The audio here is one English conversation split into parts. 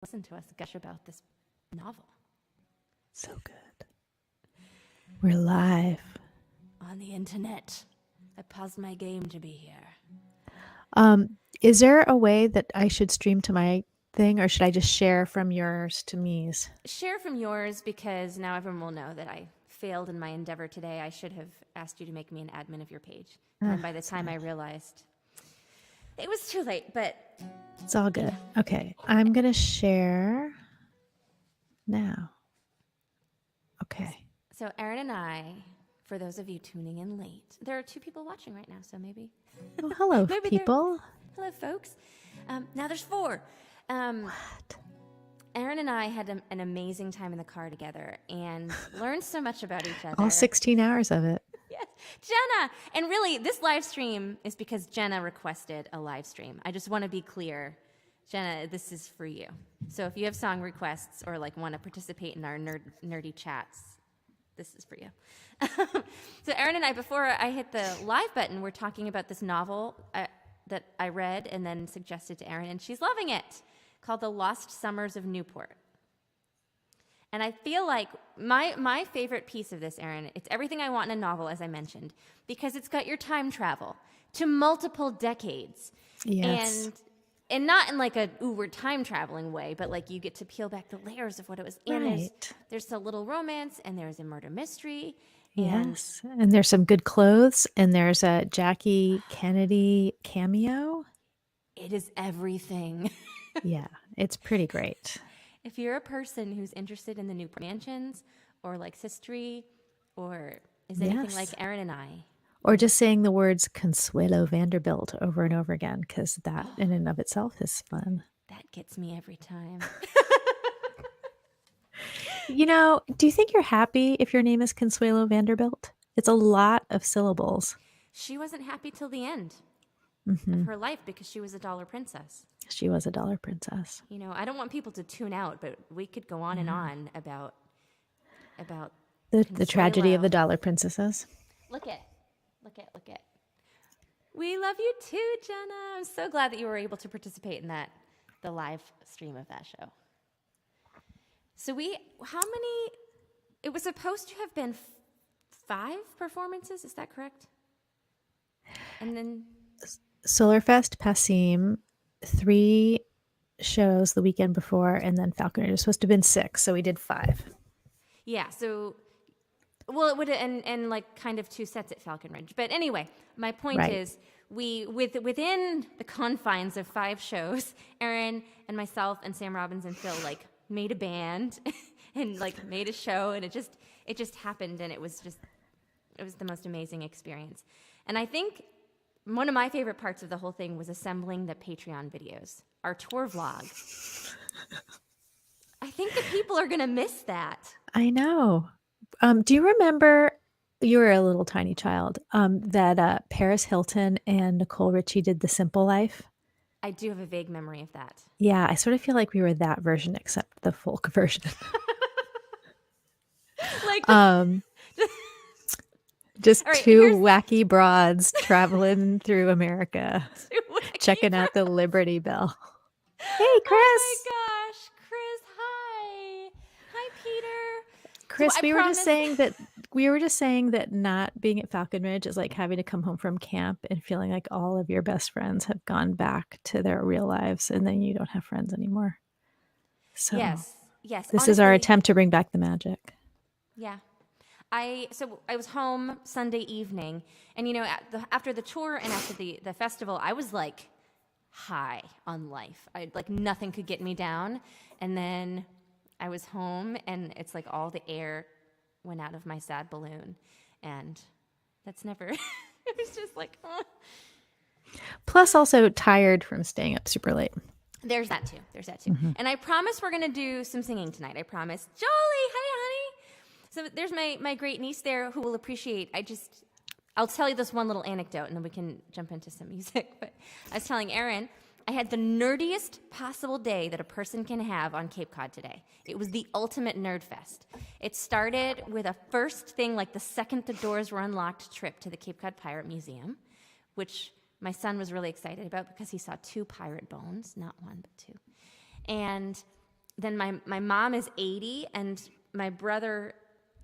listen to us gush about this novel. So good. We're live. On the internet. I paused my game to be here. Is there a way that I should stream to my thing, or should I just share from yours to me's? Share from yours, because now everyone will know that I failed in my endeavor today. I should have asked you to make me an admin of your page. And by the time I realized, it was too late, but It's all good. Okay, I'm going to share now. Okay. So Erin and I, for those of you tuning in late, there are 2 people watching right now, so maybe. Oh, hello, Maybe people. Hello, folks. Now there's 4. What? Erin and I had an amazing time in the car together and learned so much about each other. All 16 hours of it. Yes, Jenna. And really, this live stream is because Jenna requested a live stream. I just want to be clear. Jenna, this is for you. So if you have song requests or like want to participate in our nerdy chats, this is for you. So Erin and I, before I hit the live button, we're talking about this novel that I read and then suggested to Erin, and she's loving it, called The Lost Summers of Newport. And I feel like my favorite piece of this, Erin, it's everything I want in a novel, as I mentioned, because it's got your time travel to multiple decades. Yes. And not in like we're time traveling way, but like you get to peel back the layers of what it was. And Right. there's a little romance, and there's a murder mystery. Yes. And there's some good clothes, and there's a Jackie Kennedy cameo. It is everything. Yeah, it's pretty great. If you're a person who's interested in the Newport mansions or likes history or is anything Yes. like Erin and I. Or just saying the words Consuelo Vanderbilt over and over again, because that in and of itself is fun. That gets me every time. You know, do you think you're happy if your name is Consuelo Vanderbilt? It's a lot of syllables. She wasn't happy till the end Mm-hmm. of her life because she was a dollar princess. She was a dollar princess. You know, I don't want people to tune out, but we could go on and on about The tragedy of Consuelo. the dollar princesses. Look it. We love you too, Jenna. I'm so glad that you were able to participate in the live stream of that show. So it was supposed to have been 5 performances, is that correct? And then Solarfest, Passim, 3 shows the weekend before, and then Falcon Ridge. It was supposed to have been 6, so we did 5. yeah, so well, it would and like kind of 2 sets at Falcon Ridge. But anyway, my point Right. is within the confines of 5 shows, Erin and myself and Sam Robbins and Phil like made a band and like made a show, and it just happened, and it was the most amazing experience. And I think one of my favorite parts of the whole thing was assembling the Patreon videos, our tour vlog. I think the people are going to miss that. I know. Do you remember, you were a little tiny child, that Paris Hilton and Nicole Richie did The Simple Life? I do have a vague memory of that. Yeah, I sort of feel like we were that version, except the folk version. Like Just All right, 2 here's- wacky broads traveling through America, checking out the Liberty Bell. Hey, Chris. Oh my gosh, Chris, hi. Hi, Peter. Chris, So I we were just promised- saying that not being at Falcon Ridge is like having to come home from camp and feeling like all of your best friends have gone back to their real lives, and then you don't have friends anymore. So Yes. this is our honestly, attempt to bring back the magic. Yeah. I was home Sunday evening, and you know, after the tour and after the festival, I was like high on life. Like nothing could get me down. And then I was home, and it's like all the air went out of my sad balloon, and that's never. It was just like, oh. Plus, also tired from staying up super late. There's that too. Mm-hmm. And I promise we're gonna do some singing tonight. I promise. Jolie, hi, honey. So there's my great niece there who will appreciate. I'll tell you this one little anecdote, and then we can jump into some music. But I was telling Erin, I had the nerdiest possible day that a person can have on Cape Cod today. It was the ultimate nerd fest. It started with a first thing, like the second the doors were unlocked, trip to the Cape Cod Pirate Museum, which my son was really excited about because he saw 2 pirate bones, not 1, but 2. And then my mom is 80, and my brother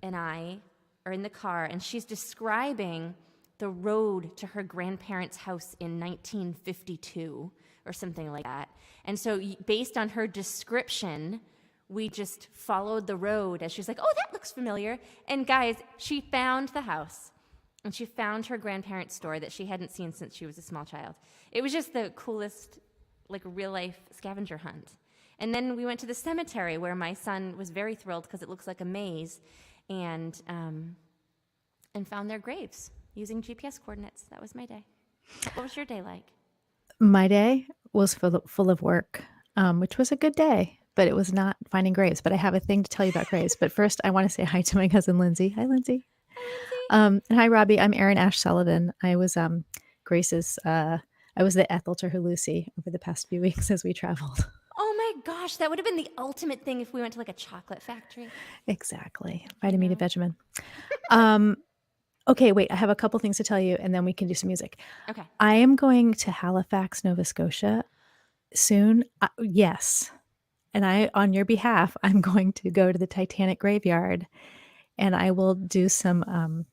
and I are in the car, and she's describing the road to her grandparents' house in 1952 or something like that. And so based on her description, we just followed the road as she's like, oh, that looks familiar. And guys, she found the house, and she found her grandparents' store that she hadn't seen since she was a small child. It was just the coolest, like, real-life scavenger hunt. And then we went to the cemetery, where my son was very thrilled because it looks like a maze, and found their graves using GPS coordinates. That was my day. What was your day like? My day was full of work, which was a good day, but it was not finding graves. But I have a thing to tell you about graves. But first, I want to say hi to my cousin Lindsay. Hi, Lindsay. Hi, Lindsay. And hi, Robbie. I'm Erin Ash Sullivan. I was Grace's. I was the Ethel to her Lucy over the past few weeks as we traveled. Oh my gosh, that would have been the ultimate thing if we went to like a chocolate factory. Exactly. Vitamin Vegemin. Okay, wait. I have a couple things to tell you, and then we can do some music. Okay. I am going to Halifax, Nova Scotia soon. Yes. And on your behalf, I'm going to go to the Titanic graveyard, and I will do some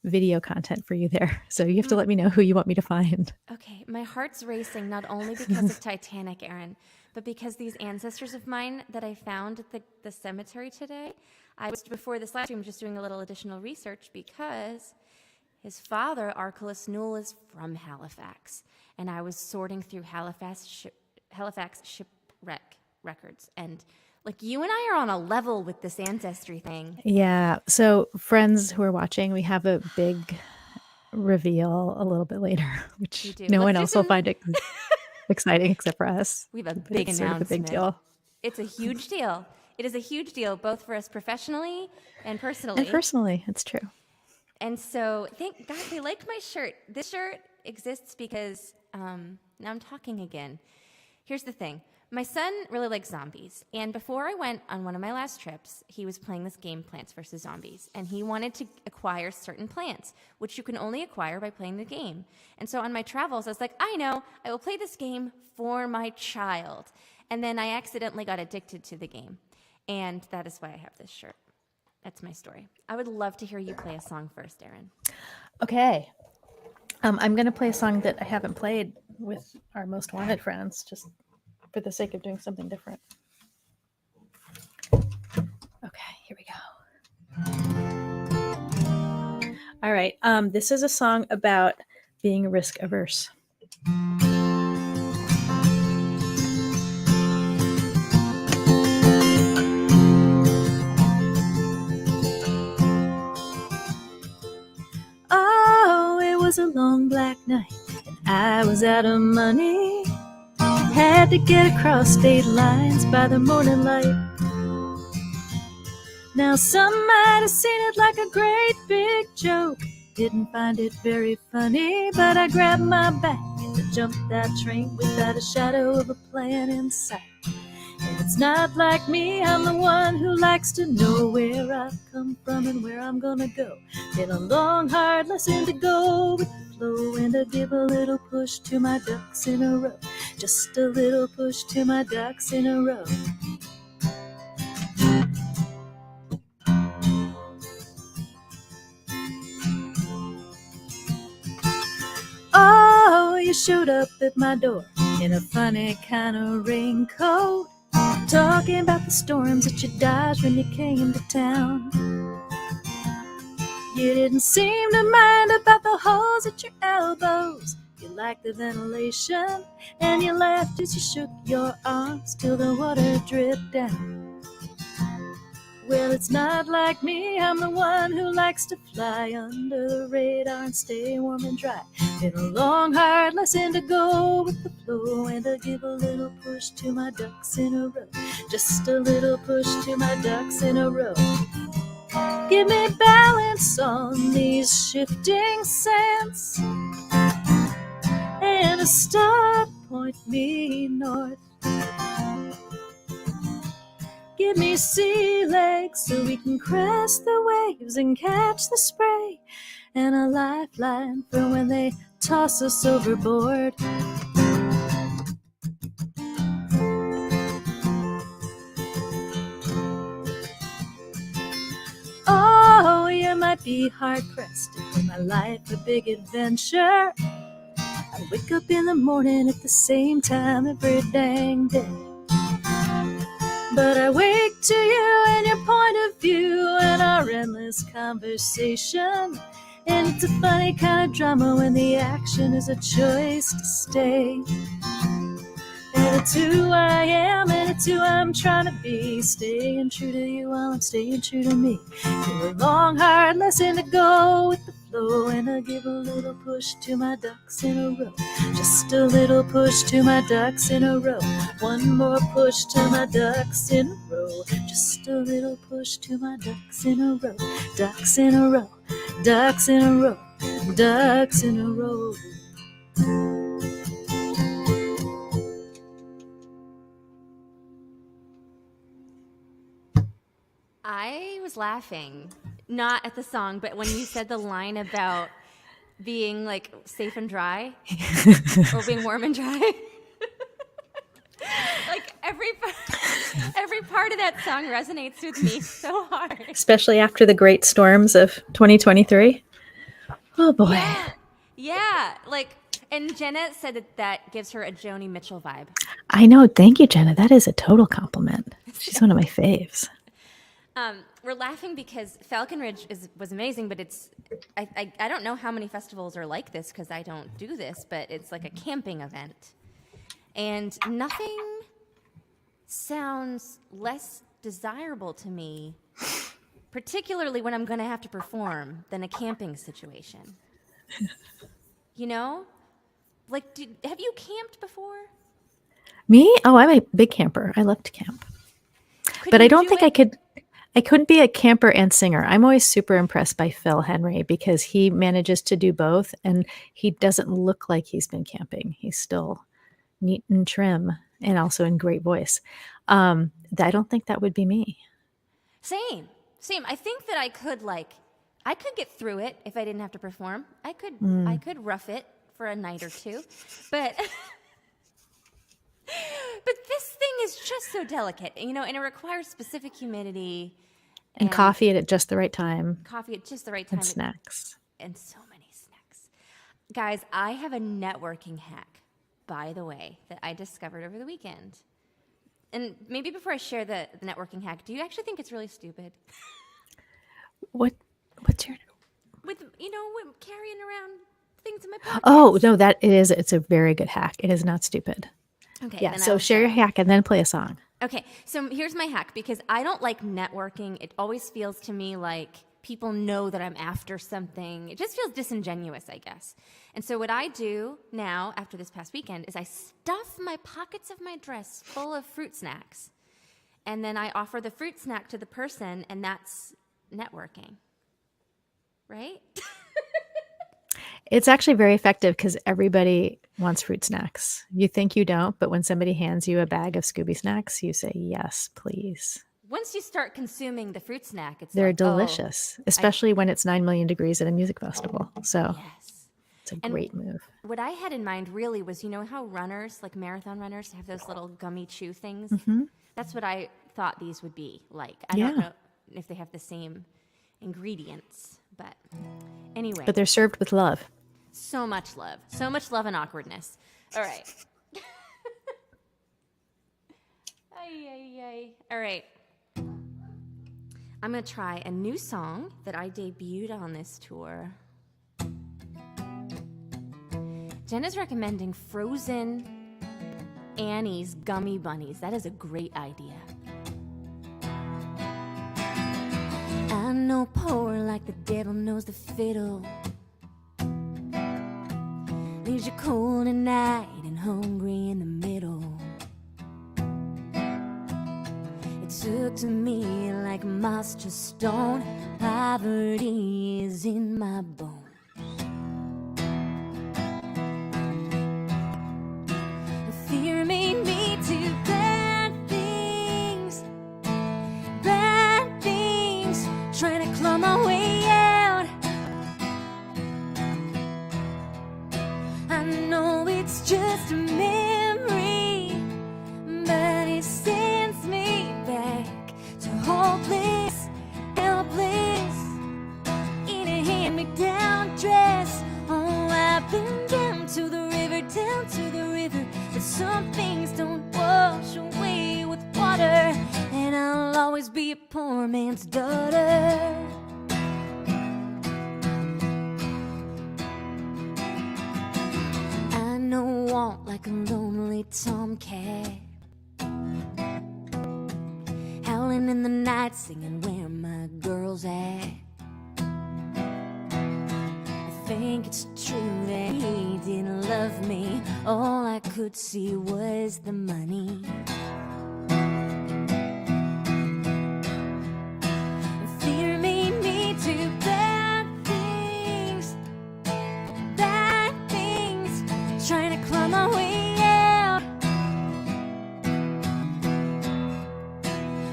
video content for you there. So you have to let me know who you want me to find. Okay. My heart's racing, not only because of Titanic, Erin, but because these ancestors of mine that I found at the cemetery today, I was, before this live stream, just doing a little additional research because his father, Archelaus Newell, is from Halifax. And I was sorting through Halifax shipwreck records. And like, you and I are on a level with this ancestry thing. Yeah. So friends who are watching, we have a big reveal a little bit later, which no one else will find exciting except for us. We have a big announcement. Sort of a big deal. It's a huge deal. It is a huge deal, both for us professionally and personally. And personally, it's true. And so, thank God they liked my shirt. This shirt exists because, now I'm talking again. Here's the thing. My son really likes zombies. And before I went on one of my last trips, he was playing this game, Plants vs. Zombies. And he wanted to acquire certain plants, which you can only acquire by playing the game. And so on my travels, I was like, I know, I will play this game for my child. And then I accidentally got addicted to the game. And that is why I have this shirt. That's my story. I would love to hear you play a song first, Erin. Okay. I'm going to play a song that I haven't played with our most wanted friends, just for the sake of doing something different. Okay, here we go. All right. This is a song about being risk averse. Oh, it was a long black night, and I was out of money. Had to get across state lines by the morning light. Now some might have seen it like a great big joke. Didn't find it very funny, but I grabbed my bag and jumped that train without a shadow of a plan in sight. And it's not like me, I'm the one who likes to know where I've come from and where I'm gonna go. Been a long, hard lesson to go with the flow, and to give a little push to my ducks in a row. Just a little push to my ducks in a row. Oh, you showed up at my door in a funny kind of raincoat, talking about the storms that you dodged when you came to town. You didn't seem to mind about the holes at your elbows. You liked the ventilation, and you laughed as you shook your arms till the water dripped down. Well, it's not like me, I'm the one who likes to fly under the radar and stay warm and dry. Been a long, hard lesson to go with the flow, and to give a little push to my ducks in a row. Just a little push to my ducks in a row. Give me balance on these shifting sands, and a star point me north. Give me sea legs so we can crest the waves and catch the spray, and a lifeline for when they toss us overboard. be hard-pressed to call my life a big adventure. I wake up in the morning at the same time every dang day. But I wake to you and your point of view and our endless conversation. And it's a funny kind of drama when the action is a choice to stay. And it's who I am and it's who I'm trying to be. Staying true to you while I'm staying true to me. You're a long, hard lesson to go with the flow. And I give a little push to my ducks in a row. Just a little push to my ducks in a row. One more push to my ducks in a row. Just a little push to my ducks in a row. Ducks in a row. Ducks in a row. Ducks in a row. I was laughing, not at the song, but when you said the line about being like safe and dry or being warm and dry. Like every part of that song resonates with me so hard. Especially after the great storms of 2023. Oh boy. Yeah. Like, and Jenna said that gives her a Joni Mitchell vibe. I know. Thank you, Jenna. That is a total compliment. She's one of my faves. We're laughing because Falcon Ridge was amazing, but I don't know how many festivals are like this because I don't do this, but it's like a camping event. And nothing sounds less desirable to me, particularly when I'm going to have to perform, than a camping situation. You know? Like, have you camped before? Me? Oh, I'm a big camper. I love to camp. But I don't think I couldn't be a camper and singer. I'm always super impressed by Phil Henry because he manages to do both and he doesn't look like he's been camping. He's still neat and trim and also in great voice. I don't think that would be me. Same. I think that I could get through it if I didn't have to perform. I could rough it for a night or two. But But this thing is just so delicate, you know, and it requires specific humidity. And coffee at just the right time. Coffee at just the right time. And snacks. And so many snacks. Guys, I have a networking hack, by the way, that I discovered over the weekend. And maybe before I share the networking hack, do you actually think it's really stupid? What's your... With carrying around things in my pocket. Oh, no, it's a very good hack. It is not stupid. Okay. Yeah, so share your hack and then play a song. Okay, so here's my hack, because I don't like networking. It always feels to me like people know that I'm after something. It just feels disingenuous, I guess. And so what I do now, after this past weekend, is I stuff my pockets of my dress full of fruit snacks. And then I offer the fruit snack to the person, and that's networking. Right? It's actually very effective because everybody wants fruit snacks. You think you don't, but when somebody hands you a bag of Scooby snacks, you say, yes, please. Once you start consuming the fruit snack, they're delicious, especially when it's 9 million degrees at a music festival. So yes. It's a great move. What I had in mind really was, you know how runners, like marathon runners, have those little gummy chew things? Mm-hmm. That's what I thought these would be like. I don't know if they have the same ingredients, but anyway. But they're served with love. So much love. So much love and awkwardness. All right. All right. I'm going to try a new song that I debuted on this tour. Jenna's recommending Frozen Annie's Gummy Bunnies. That is a great idea. I know poor like the devil knows the fiddle. Leaves you cold at night and hungry in the middle. It took to me like moss to stone. Poverty is in my bones. Fear made me do bad things, trying to claw my way out. I know it's just a memory, but it sends me back to hopeless, helpless always be a poor man's daughter. I know walk like a lonely tomcat, howling in the night, singing where my girl's at. I think it's true that he didn't love me. All I could see was the money. Fear made me do bad things, trying to climb my way out.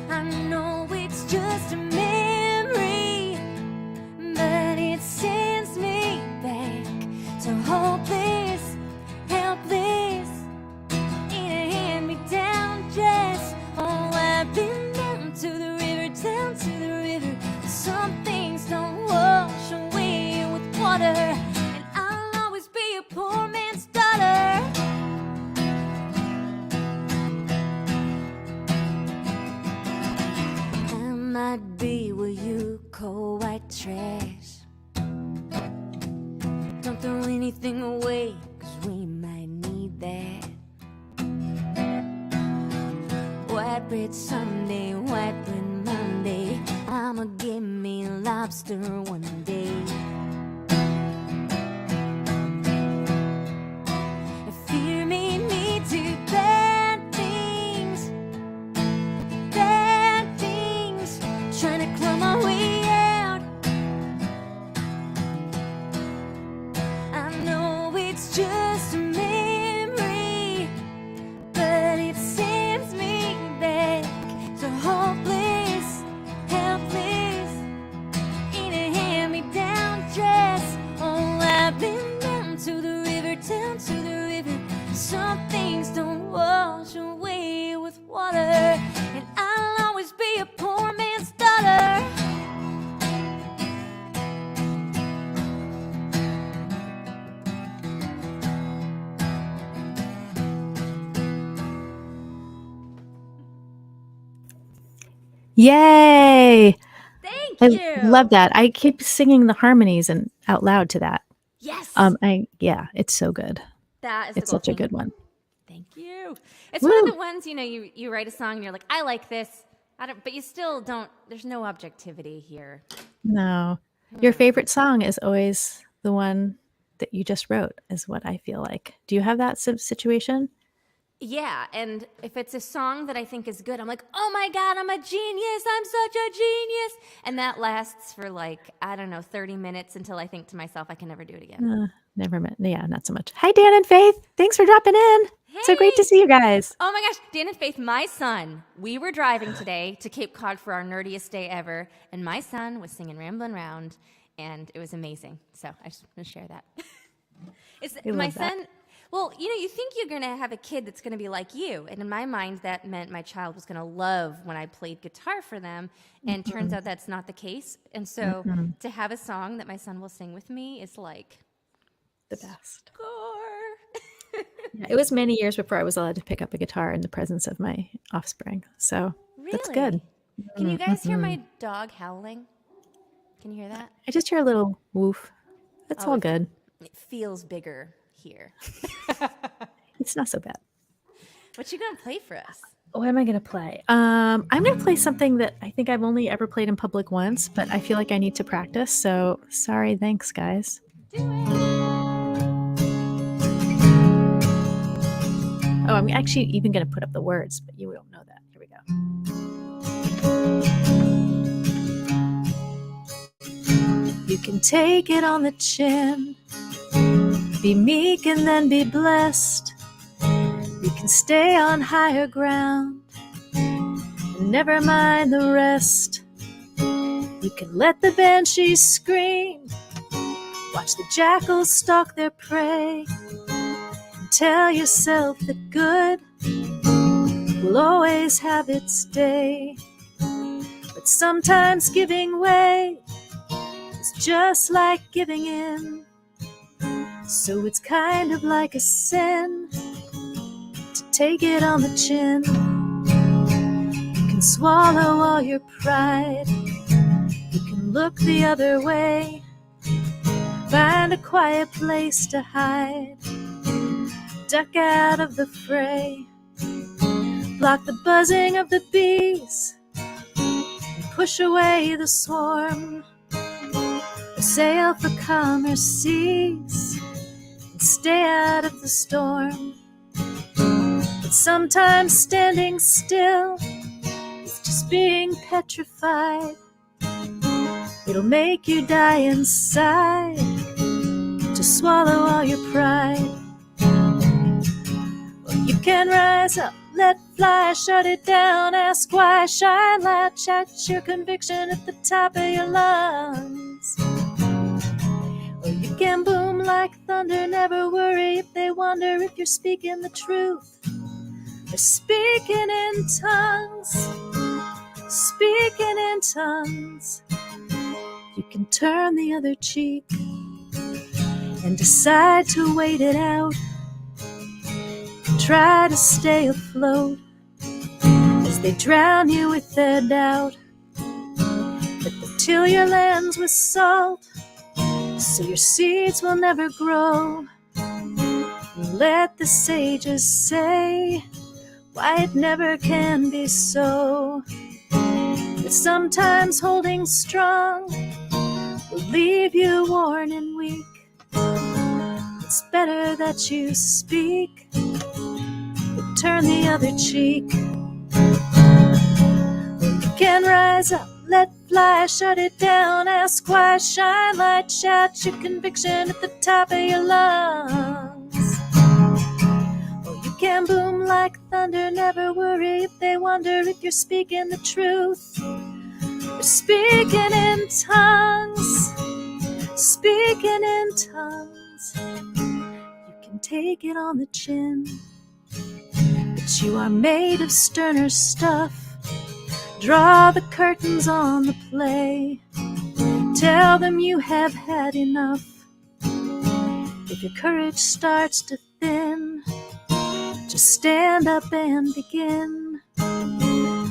I know it's just a memory, but it sends me back to hopeless, helpless, in a hand-me-down dress. Oh, I've been down to the river, down to the river. Some things don't wash away with water, and I'll always be a poor man's daughter. I might be what you call white trash. Don't throw anything away, 'cause we might need that. White bread Sunday, white bread Monday, I'ma get me lobster one day. Fear made me do bad things, trying to climb my way out. I know it's just a memory, but it sends me back to hopeless, helpless, in a hand-me-down dress. Oh, I've been down to the river, down to the river. Some things don't wash away with water, and I'll always be a poor man's daughter. Yay! Thank I you. love that. I keep singing the harmonies and out loud to that. Yes. It's so good. That is the It's goal. such a good one. Thank you. It's one of Woo. the ones, you write a song and you're like, I like this. But you still don't, there's no objectivity here. No. Your favorite song is always the one that you just wrote, is what I feel like. Do you have that situation? Yeah, and if it's a song that I think is good, I'm like, oh my God, I'm a genius. I'm such a genius. And that lasts for 30 minutes until I think to myself, I can never do it again. Never met. Yeah, not so much. Hi, Dan and Faith. Thanks for dropping in. So great to see you guys. Oh my gosh, Dan and Faith, my son, we were driving today to Cape Cod for our nerdiest day ever, and my son was singing Ramblin' Round, and it was amazing. So I just want to share that. My son, well, you think you're going to have a kid that's going to be like you, and in my mind, that meant my child was going to love when I played guitar for them, and turns out that's not the case. And so to have a song that my son will sing with me is like the best. Yeah, it was many years before I was allowed to pick up a guitar in the presence of my offspring. So that's good. Can you guys hear my dog howling? Can you hear that? I just hear a little woof. That's all good. It feels bigger here. It's not so bad. What you gonna play for us? What am I gonna play? I'm gonna play something that I think I've only ever played in public once, but I feel like I need to practice. So sorry, thanks, guys. Do it. Oh, I'm actually even going to put up the words, but you don't know that. Here we go. You can take it on the chin, be meek and then be blessed. You can stay on higher ground and never mind the rest. You can let the banshees scream, watch the jackals stalk their prey. Tell yourself that good will always have its day. But sometimes giving way is just like giving in. So it's kind of like a sin to take it on the chin. You can can swallow all your pride. You can look the other way, find a quiet place to hide, duck out of the fray, block the buzzing of the bees, and push away the swarm, or sail for calmer seas and stay out of the storm. But sometimes standing still is just being petrified. It'll make you die inside to swallow all your pride. Or you can rise up, let fly, shut it down, ask why, shine light, shout your conviction at the top of your lungs. Or you can boom like thunder, never worry if they wonder if you're speaking the truth or speaking in tongues. Speaking in tongues. You can turn the other cheek and decide to wait it out. Try to stay afloat as they drown you with their doubt. But till your lands with salt, so your seeds will never grow. And let the sages say why it never can be so. That sometimes holding strong will leave you worn and weak. It's better that you speak, but turn the other cheek. You can rise up, let fly, shut it down, ask why, shine light, shout your conviction at the top of your lungs. Or you can boom like thunder, never worry if they wonder if you're speaking the truth or speaking in tongues. Speaking in tongues. You can take it on the chin, but you are made of sterner stuff. Draw the curtains on the play. Tell them you have had enough. If your courage starts to thin, just stand up and begin.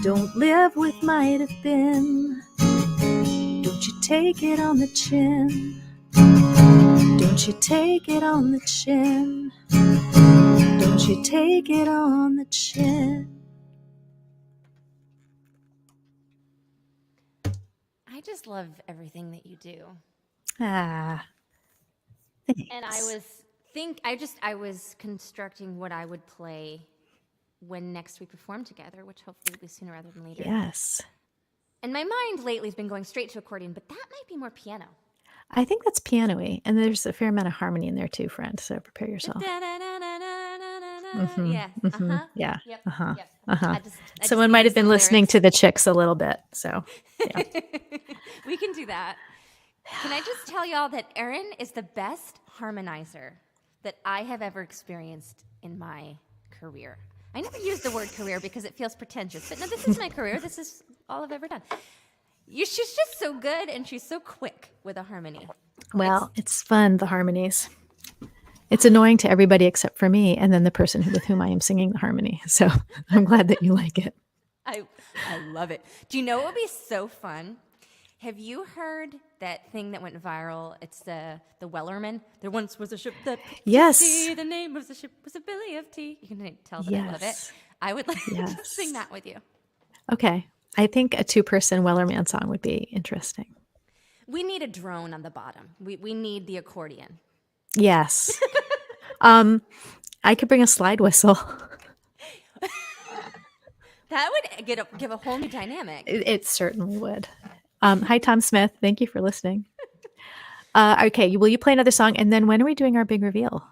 Don't live with might have been. Don't you take it on the chin. Don't you take it on the chin. Don't you take it on the chin. I just love everything that you do. Ah, thanks. And I was constructing what I would play when next we perform together, which hopefully will be sooner rather than later. Yes. And my mind lately has been going straight to accordion, but that might be more piano. I think that's piano-y, and there's a fair amount of harmony in there too, friend, so prepare yourself. Yeah. Yeah. Yep. Uh-huh. Yep. Uh-huh. I just Someone might have been listening to the Chicks a little bit, so yeah. We can do that. Can I just tell y'all that Erin is the best harmonizer that I have ever experienced in my career. I never use the word career because it feels pretentious, but no, this is my career. This is all I've ever done. She's just so good, and she's so quick with a harmony. Well, it's fun, the harmonies. It's annoying to everybody except for me and then the person with whom I am singing the harmony. So I'm glad that you like it. I love it. Do you know what would be so fun? Have you heard that thing that went viral? It's the Wellerman. There once was a ship that put Yes. to sea. The name of the ship was a Billy of Tea. You can tell that I love it. Yes. I would like to Yes. sing that with you. Okay. I think a two-person Wellerman song would be interesting. We need a drone on the bottom. We need the accordion. Yes. I could bring a slide whistle. That would give a whole new dynamic. It certainly would. Hi, Tom Smith. Thank you for listening. Okay, will you play another song? And then when are we doing our big reveal?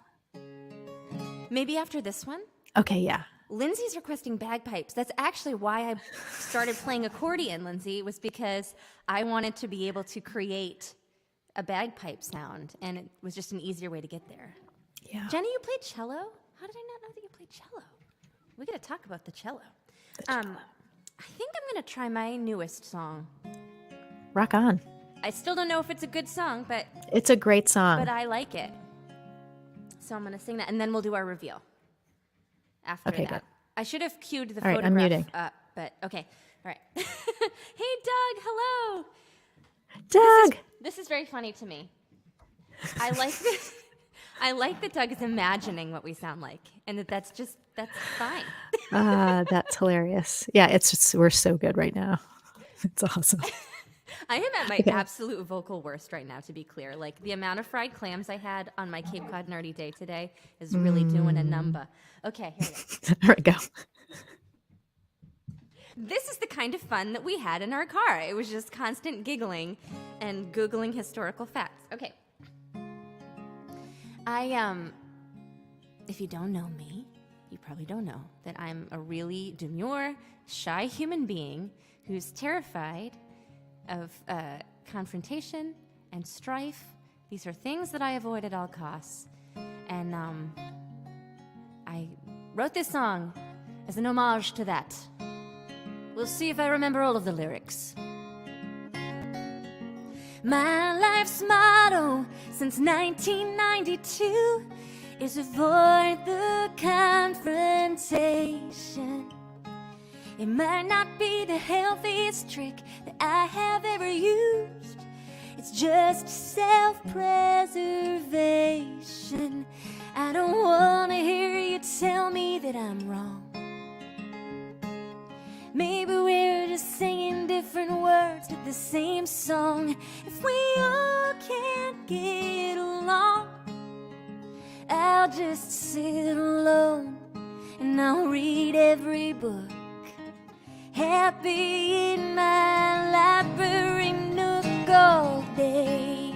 Maybe after this one? Okay, yeah. Lindsay's requesting bagpipes. That's actually why I started playing accordion, Lindsay, was because I wanted to be able to create a bagpipe sound, and it was just an easier way to get there. Yeah. Jenny, you played cello? How did I not know that you played cello? We got to talk about the cello. I think I'm going to try my newest song. Rock on. I still don't know if it's a good song, but It's a great song. I like it. So I'm going to sing that, and then we'll do our reveal after Okay, that. good. I should have cued the All right, I'm photograph muting. up, but okay. All right. Hey, Doug. Hello. Doug. This is very funny to me. I like this. I like that Doug is imagining what we sound like, and that's fine. That's hilarious. Yeah, we're so good right now. It's awesome. I am at my Okay. absolute vocal worst right now, to be clear. Like, the amount of fried clams I had on my Cape Cod Nerdy Day today is really doing a number. Okay, here we go. There we go. This is the kind of fun that we had in our car. It was just constant giggling and Googling historical facts. Okay. If you don't know me, you probably don't know that I'm a really demure, shy human being who's terrified of confrontation and strife. These are things that I avoid at all costs. And I wrote this song as an homage to that. We'll see if I remember all of the lyrics. My life's motto since 1992 is avoid the confrontation. It might not be the healthiest trick that I have ever used. It's just self-preservation. I don't want to hear you tell me that I'm wrong. Maybe we're just singing different words to the same song. If we all can't get along, I'll just sit alone and I'll read every book. Happy in my library nook all day.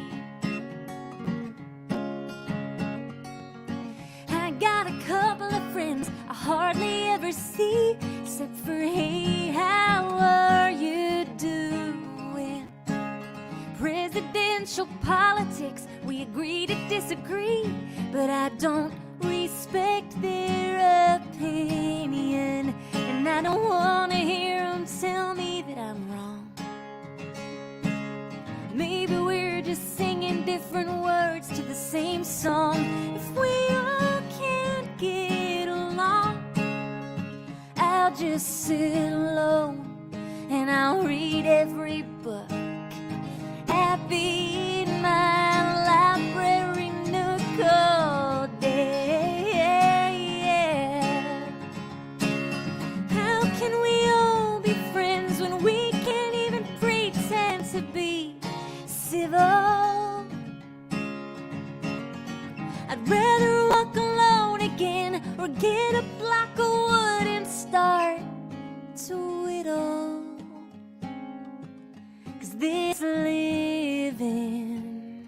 I got a couple of friends I hardly ever see, except for hey, how are you doing? Presidential politics, we agree to disagree, but I don't respect their opinion, and I don't want to hear them tell me that I'm wrong. Maybe we're just singing different words to the same song. If we all can't get along, I'll just sit alone and I'll read every book. Happy in my library nook all day. How can we all be friends when we can't even pretend to be civil? I'd rather walk alone again or get a block of wood and start to whittle. 'Cause this living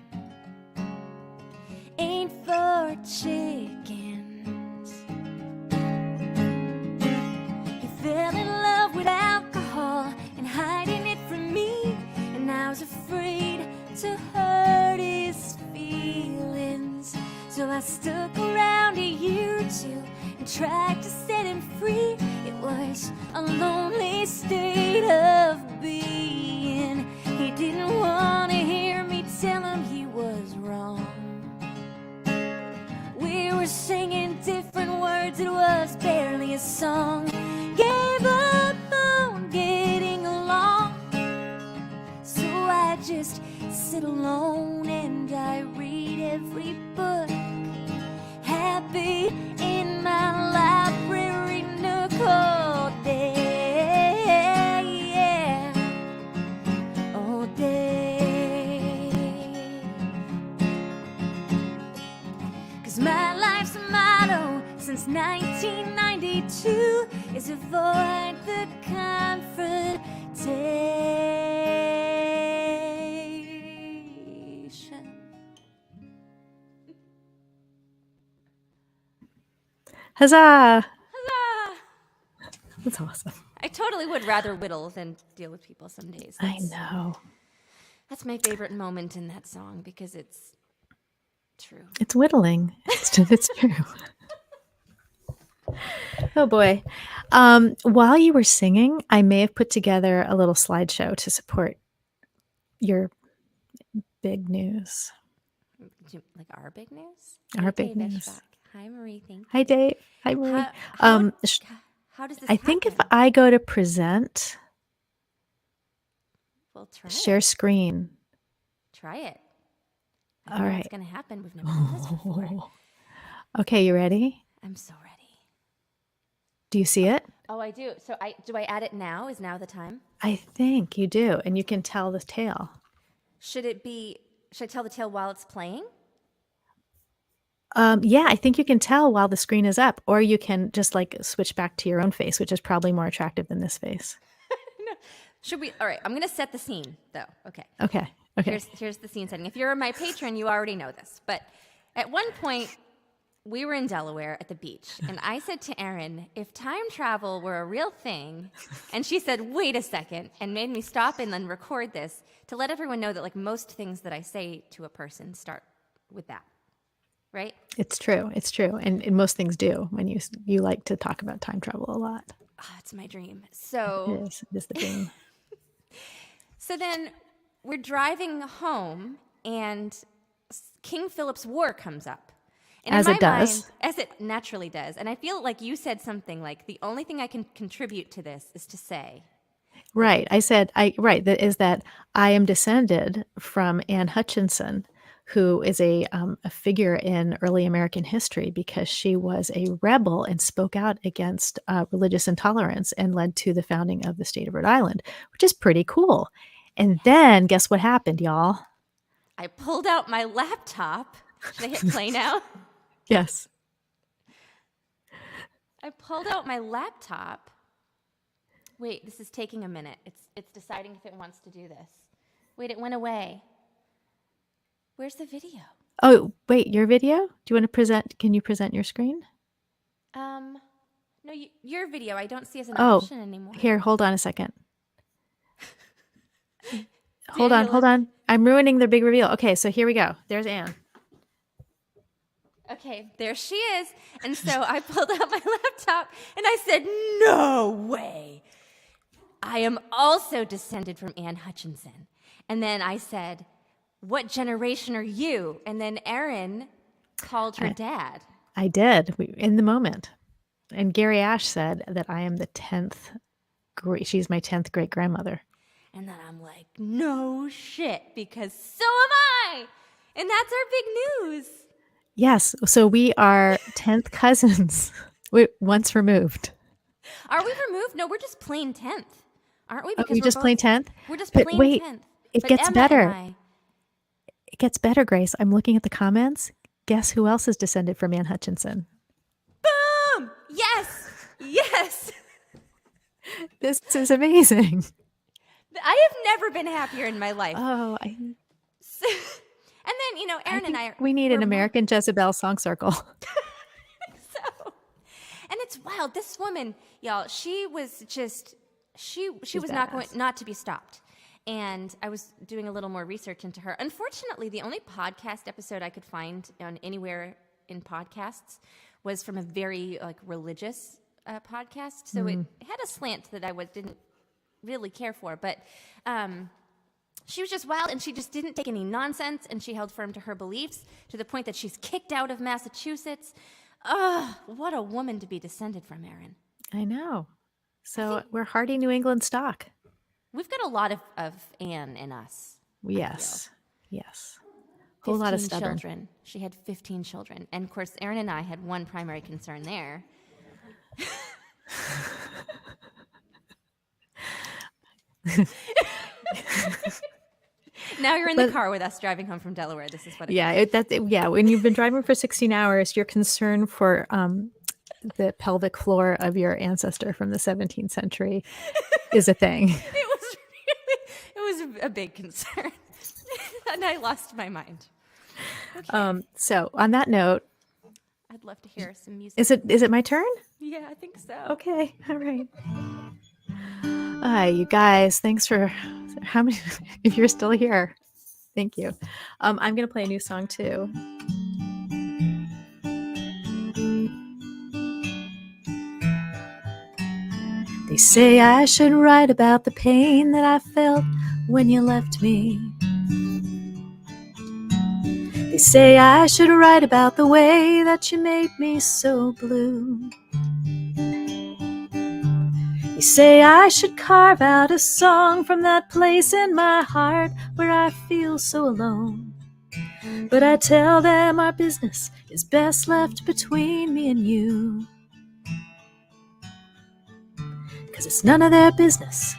ain't for chickens. He fell in love with alcohol and hiding it from me, and I was afraid to hurt his feelings. So I stuck around a year or two and tried to set him free. It was a lonely state of being. He didn't want to hear me tell him he was wrong. We were singing different words, it was barely a song. Gave up on getting along, so I just sit alone and I read every book. Happy in my library nook all day, yeah, all day. 'Cause my life's motto since 1992 is avoid the confrontation. Huzzah! Huzzah! That's awesome. I totally would rather whittle than deal with people some days. I know. That's my favorite moment in that song because it's true. It's whittling. It's true. Oh boy. While you were singing, I may have put together a little slideshow to support your big news. Like our big news? Our Hey, big Dave news. Ishbak. Hi, Marie. Thank you. Hi, Dave. Hi, Marie. How does this I think if happen? I go to present, We'll try Share it. screen. Try it. I All don't know right. what's going to happen. We've never done this before. Okay, you ready? I'm so ready. Do you see it? Oh, I do. So do I add it now? Is now the time? I think you do. And you can tell the tale. Should I tell the tale while it's playing? Yeah, I think you can tell while the screen is up, or you can just like switch back to your own face, which is probably more attractive than this face. No. All right, I'm going to set the scene though. Okay. Okay. Here's the scene setting. If you're my patron, you already know this. But at one point, we were in Delaware at the beach, and I said to Erin, if time travel were a real thing, and she said, wait a second, and made me stop and then record this to let everyone know that like most things that I say to a person start with that. Right? It's true. It's true. And most things do when you like to talk about time travel a lot. Oh, it's my dream. So It is the dream. So then we're driving home, and King Philip's War comes up. And As in my it does. mind, as it naturally does. And I feel like you said something like, the only thing I can contribute to this is to say. Right. That is that I am descended from Anne Hutchinson, who is a figure in early American history because she was a rebel and spoke out against religious intolerance and led to the founding of the state of Rhode Island, which is pretty cool. And then guess what happened, y'all? I pulled out my laptop. Should I hit play now? Yes. I pulled out my laptop. Wait, this is taking a minute. It's deciding if it wants to do this. Wait, it went away. Where's the video? Oh, wait, your video? Do you want to present? Can you present your screen? No, your video I don't see as an option anymore. Here, hold on a second. Hold on. I'm ruining the big reveal. Okay, so here we go. There's Anne. Okay, there she is. And so I pulled out my laptop and I said, no way. I am also descended from Anne Hutchinson. And then I said, what generation are you? And then Erin called her dad. I did, in the moment. And Gary Ash said that I am the 10th, she's my 10th great-grandmother. And then I'm like, no shit, because so am I. And that's our big news. Yes, so we are 10th cousins, once removed. Are we removed? No, we're just plain 10th, aren't we? Because we just plain 10th? We're just plain 10th. It gets Emma better. It gets better, Grace. I'm looking at the comments. Guess who else is descended from Anne Hutchinson? Boom! Yes! This is amazing. I have never been happier in my life. Oh, and then, Erin and I are... We need an American Jezebel song circle. And it's wild. This woman, y'all, she was just... She was not to be stopped. And I was doing a little more research into her. Unfortunately, the only podcast episode I could find on anywhere in podcasts was from a very religious podcast. So it had a slant that I didn't really care for. But she was just wild, and she just didn't take any nonsense, and she held firm to her beliefs to the point that she's kicked out of Massachusetts. What a woman to be descended from, Erin. I know. So we're hardy New England stock. We've got a lot of Anne in us. Yes. Whole lot of stubborn. Children. She had 15 children. And of course, Erin and I had one primary concern there. Now you're in the car with us driving home from Delaware. This is what it when you've been driving for 16 hours, your concern for the pelvic floor of your ancestor from the 17th century is a thing. It was a big concern. And I lost my mind. Okay. So on that note, I'd love to hear some music. Is it my turn? Yeah, I think so. Okay. All right. Hi, you guys. Thanks for how many if you're still here. Thank you. I'm going to play a new song too. They say I should write about the pain that I felt when you left me. They say I should write about the way that you made me so blue. They say I should carve out a song from that place in my heart where I feel so alone. But I tell them our business is best left between me and you. 'Cause it's none of their business,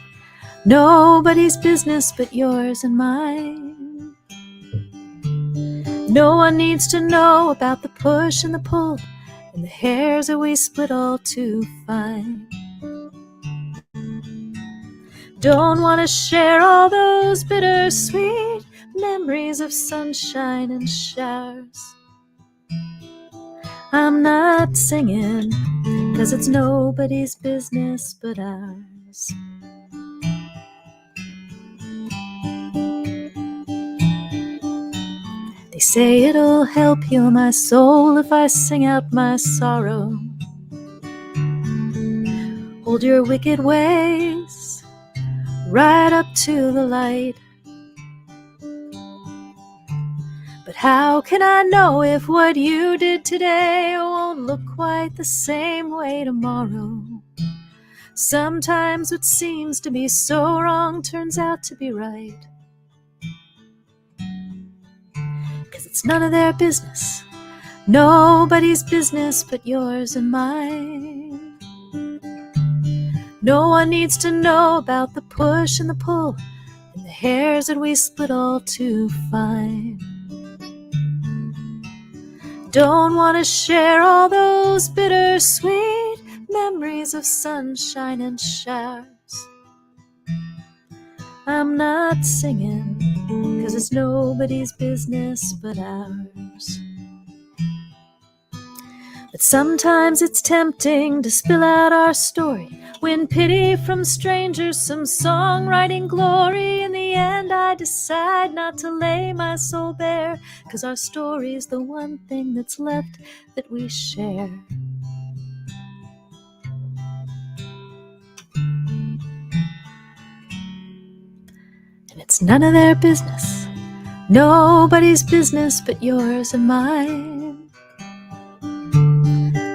nobody's business but yours and mine. No one needs to know about the push and the pull and the hairs that we split all too fine. Don't want to share all those bittersweet memories of sunshine and showers. I'm not singing 'cause it's nobody's business but ours. They say it'll help heal my soul if I sing out my sorrow. Hold your wicked ways right up to the light. But how can I know if what you did today won't look quite the same way tomorrow? Sometimes what seems to be so wrong turns out to be right. 'Cause it's none of their business, nobody's business but yours and mine. No one needs to know about the push and the pull and the hairs that we split all too fine. Don't want to share all those bittersweet memories of sunshine and showers. I'm not singing 'cause it's nobody's business but ours. But sometimes it's tempting to spill out our story, win pity from strangers, some songwriting glory. In the end I decide not to lay my soul bare, 'cause our story's the one thing that's left that we share. And it's none of their business, nobody's business but yours and mine.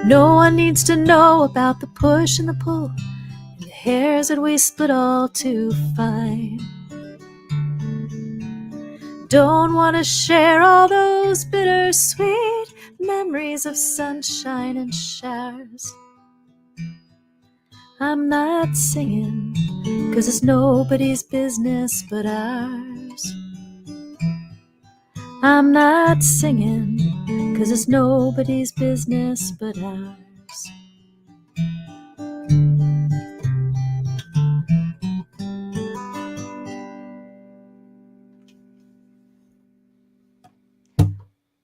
No one needs to know about the push and the pull and the hairs that we split all too fine. Don't want to share all those bittersweet memories of sunshine and showers. I'm not singing 'cause it's nobody's business but ours. I'm not singing 'cause it's nobody's business but ours.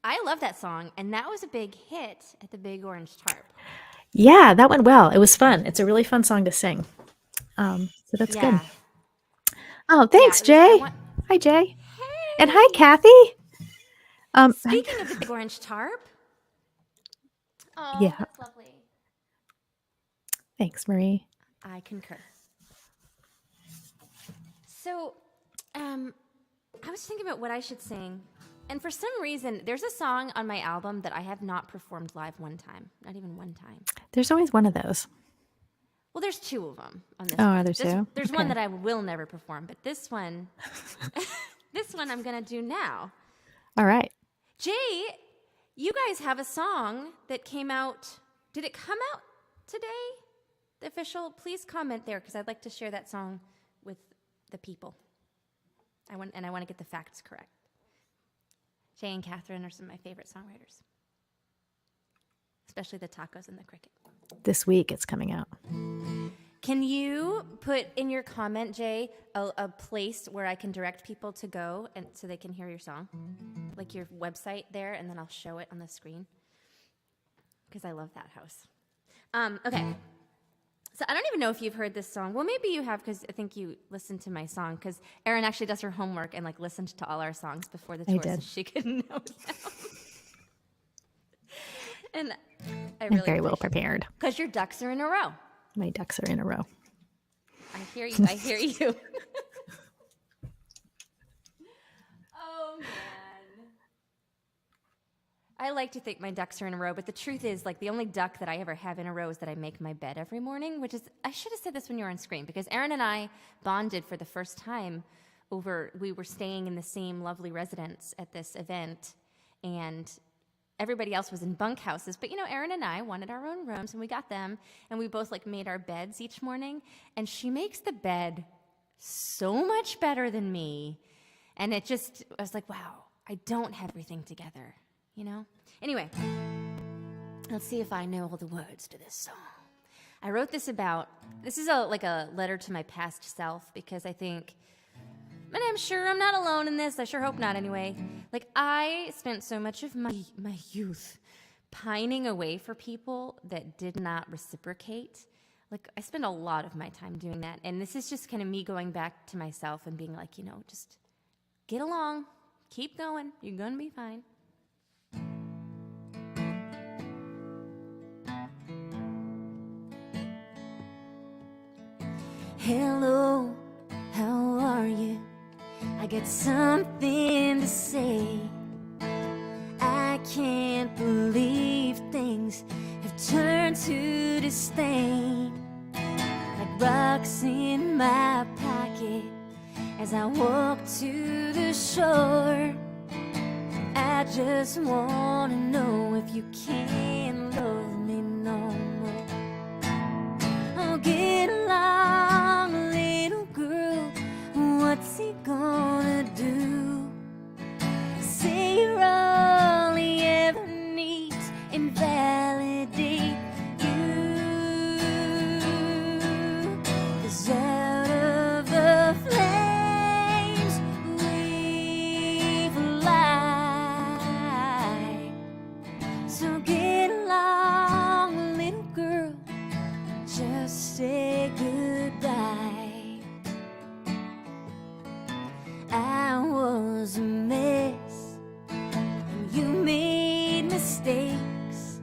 I love that song, and that was a big hit at the Big Orange Tarp. Yeah, that went well. It was fun. It's a really fun song to sing. So that's good. Oh, thanks, Jay. Hi, Jay. Hey. And hi, Kathy. Speaking of the Big Orange Tarp. Oh, Yeah. that's lovely. Thanks, Marie. I concur. So, I was thinking about what I should sing. And for some reason, there's a song on my album that I have not performed live one time. Not even one time. There's always one of those. Well, there's two of them on this. Oh, are there two? There's one that I will never perform, but this one, this one I'm going to do now. All right. Jay, you guys have a song that came out. Did it come out today? The official? Please comment there because I'd like to share that song with the people. I want to get the facts correct. Jay and Catherine are some of my favorite songwriters, especially the tacos and the cricket. This week it's coming out. Can you put in your comment, Jay, a place where I can direct people to go and so they can hear your song? Like your website there, and then I'll show it on the screen. Because I love that house. Okay. So I don't even know if you've heard this song. Well, maybe you have because I think you listened to my song. Because Erin actually does her homework and like listened to all our songs before the tour so she could know them. And I'm very well prepared. Because your ducks are in a row. My ducks are in a row. I hear you. I hear you. Oh, man. I like to think my ducks are in a row, but the truth is, like, the only duck that I ever have in a row is that I make my bed every morning, which is, I should have said this when you were on screen, because Erin and I bonded for the first time we were staying in the same lovely residence at this event, and everybody else was in bunkhouses. But, Erin and I wanted our own rooms, and we got them, and we both, like, made our beds each morning, and she makes the bed so much better than me. And I was like, wow, I don't have everything together, Anyway, let's see if I know all the words to this song. I wrote this is like a letter to my past self, because I think, and I'm sure I'm not alone in this. I sure hope not anyway. Like, I spent so much of my youth pining away for people that did not reciprocate. Like, I spent a lot of my time doing that. And this is just kind of me going back to myself and being like, just get along, keep going, you're going to be fine. Hello, how are you? I got something to say. I can't believe things have turned to disdain, like rocks in my pocket as I walk to the shore. I just wanna know if you can love me no more. Oh, get along, little girl, what's he gonna do? Say you're all he ever needs and validate you. 'Cause out of the flames we fly. So get along, little girl, just say goodbye. I was a mess, and you made mistakes.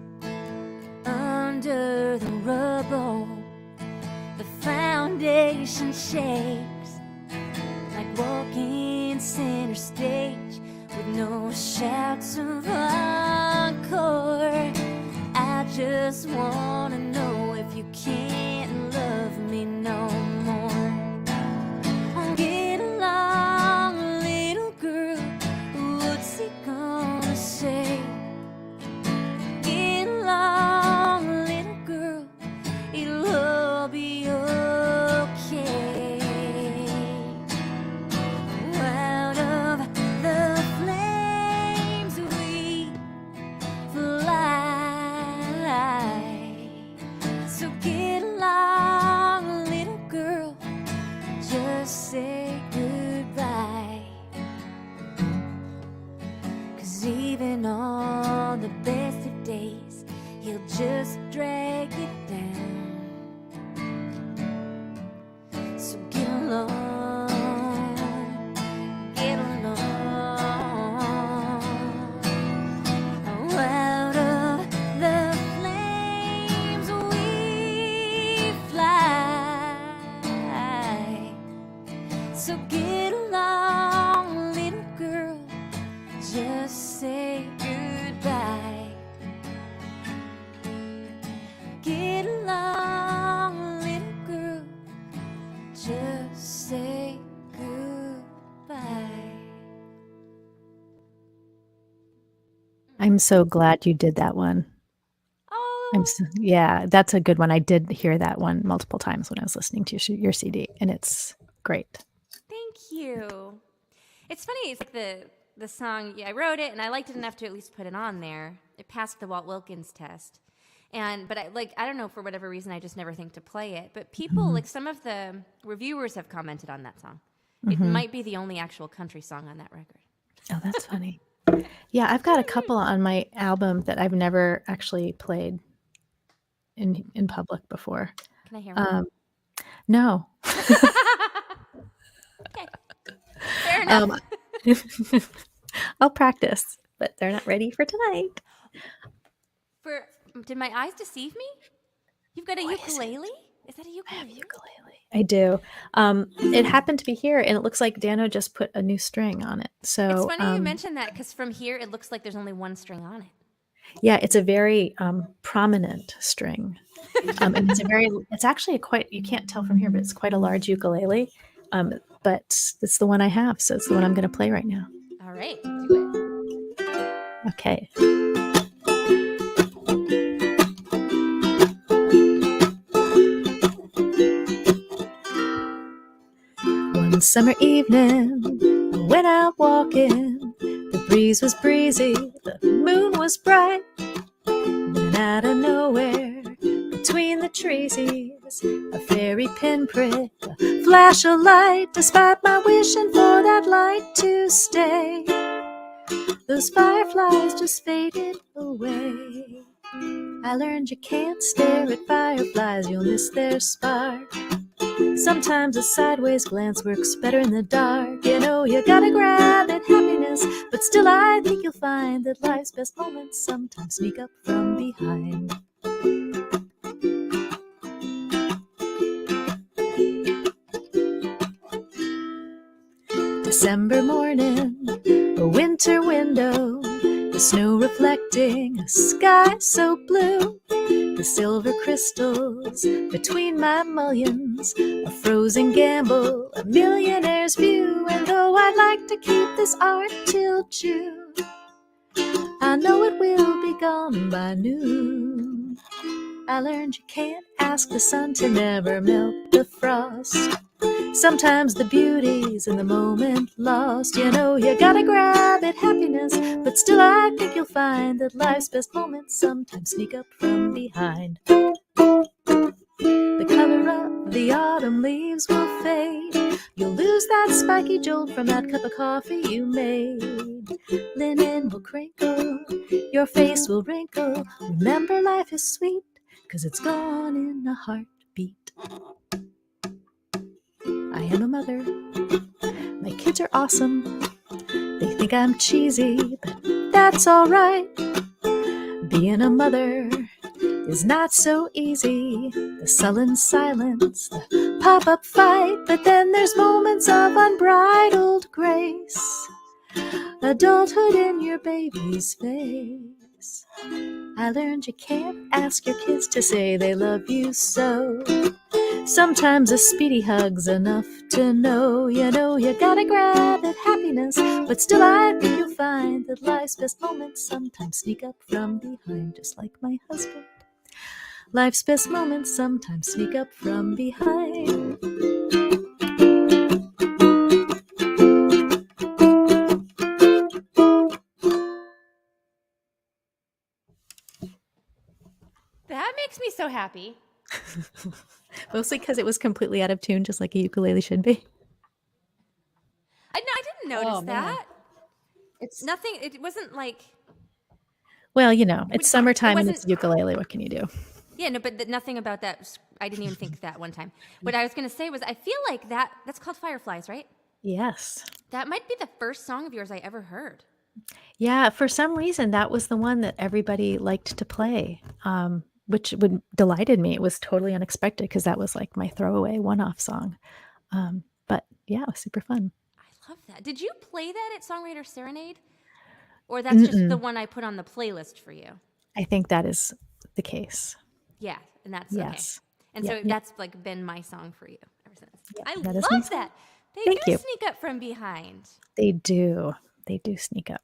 Under the rubble, the foundation shakes, like walking center stage with no shouts of encore. I just wanna know if you can't love me no more. Oh, get along, little girl, what's he gonna say? Get along, little girl, it'll all be okay. Out of the flames we fly. So get along, little girl, just say goodbye. 'Cause even on the best of days, he'll just drag you down. So get along, get along. Oh, out of the flames we fly. So get along, little girl, just say goodbye. Get along, little girl, just say goodbye. I'm so glad you did that one. Oh, Yeah, that's a good one. I did hear that one multiple times when I was listening to your CD, and it's great. thank you. It's funny. It's like the song. Yeah, I wrote it, and I liked it enough to at least put it on there. It passed the Walt Wilkins test, but I don't know, for whatever reason, I just never think to play it. But people, like, some of the reviewers have commented on that song. It might be the only actual country song on that record. Oh, that's funny. Yeah, I've got a couple on my album that I've never actually played in public before. Can I hear one? No. Okay, fair enough. I'll practice, but they're not ready for tonight. Did my eyes deceive me? You've got a ukulele? Is that a I ukulele? have ukulele. I do. It happened to be here, and it looks like Dano just put a new string on it. So It's funny you mentioned that, because from here it looks like there's only one string on it. um, But yeah, it's I okay. know. Yeah, it's a very prominent string. And it's actually you can't tell from here, but it's quite a large ukulele. But it's the one I have, so it's the one I'm going to play right now. All right, do it. Okay. One summer evening, I went out walking. The breeze was breezy, the moon was bright. Then out of nowhere, between the trees, a fairy pinprick, a flash of light. Despite my wishing for that light to stay, those fireflies just faded away. I learned you can't stare at fireflies, you'll miss their spark. Sometimes a sideways glance works better in the dark. You know you gotta grab at happiness, but still I think you'll find that life's best moments sometimes sneak up from behind. December morning, a winter window, the snow reflecting a sky so blue. The silver crystals between my mullions, a frozen gamble, a millionaire's view. And though I'd like to keep this art till June, I know it will be gone by noon. I learned you can't ask the sun to never melt the frost. Sometimes the beauty's in the moment lost. You know you gotta grab at happiness, but still I think you'll find that life's best moments sometimes sneak up from behind. The color of the autumn leaves will fade. You'll lose that spiky jolt from that cup of coffee you made. Linen will crinkle, your face will wrinkle. Remember, life is sweet, 'cause it's gone in a heartbeat. I am a mother. My kids are awesome. They think I'm cheesy, but that's all right. Being a mother is not so easy. The sullen silence, the pop-up fight, but then there's moments of unbridled grace. Adulthood in your baby's face. I learned you can't ask your kids to say they love you so. Sometimes a speedy hug's enough to know. You know you gotta grab at happiness, but still I think you'll find that life's best moments sometimes sneak up from behind. Just like my husband, life's best moments sometimes sneak up from behind. That makes me so happy. Mostly because it was completely out of tune, just like a ukulele should be. I didn't notice that. Man. It's Nothing. It wasn't like. Well, you know, it's summertime and wasn't- it's a ukulele. What can you do? Yeah, no, but nothing about that. I didn't even think that one time. What I was going to say was, I feel like that's called Fireflies, right? Yes. That might be the first song of yours I ever heard. Yeah, for some reason, that was the one that everybody liked to play, which delighted me. It was totally unexpected because that was like my throwaway one-off song. But yeah, it was super fun. I love that. Did you play that at Songwriter Serenade? Or that's just the one I put on the playlist for you? I think that is the case. Yeah, and that's Yes. okay. And so that's like been my song for you ever since. Yeah, I that is love that. They Thank do you. sneak up from behind. They do. They do sneak up.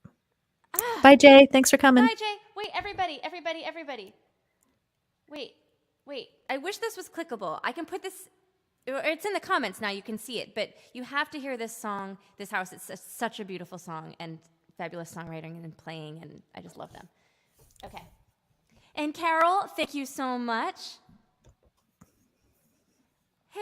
Bye, Jay. Thanks for coming. Bye, Jay. Wait, everybody. Wait. I wish this was clickable. I can put this. It's in the comments now. You can see it. But you have to hear this song, This House. It's such a beautiful song and fabulous songwriting and playing. And I just love them. Okay. And Carol, thank you so much. Hey,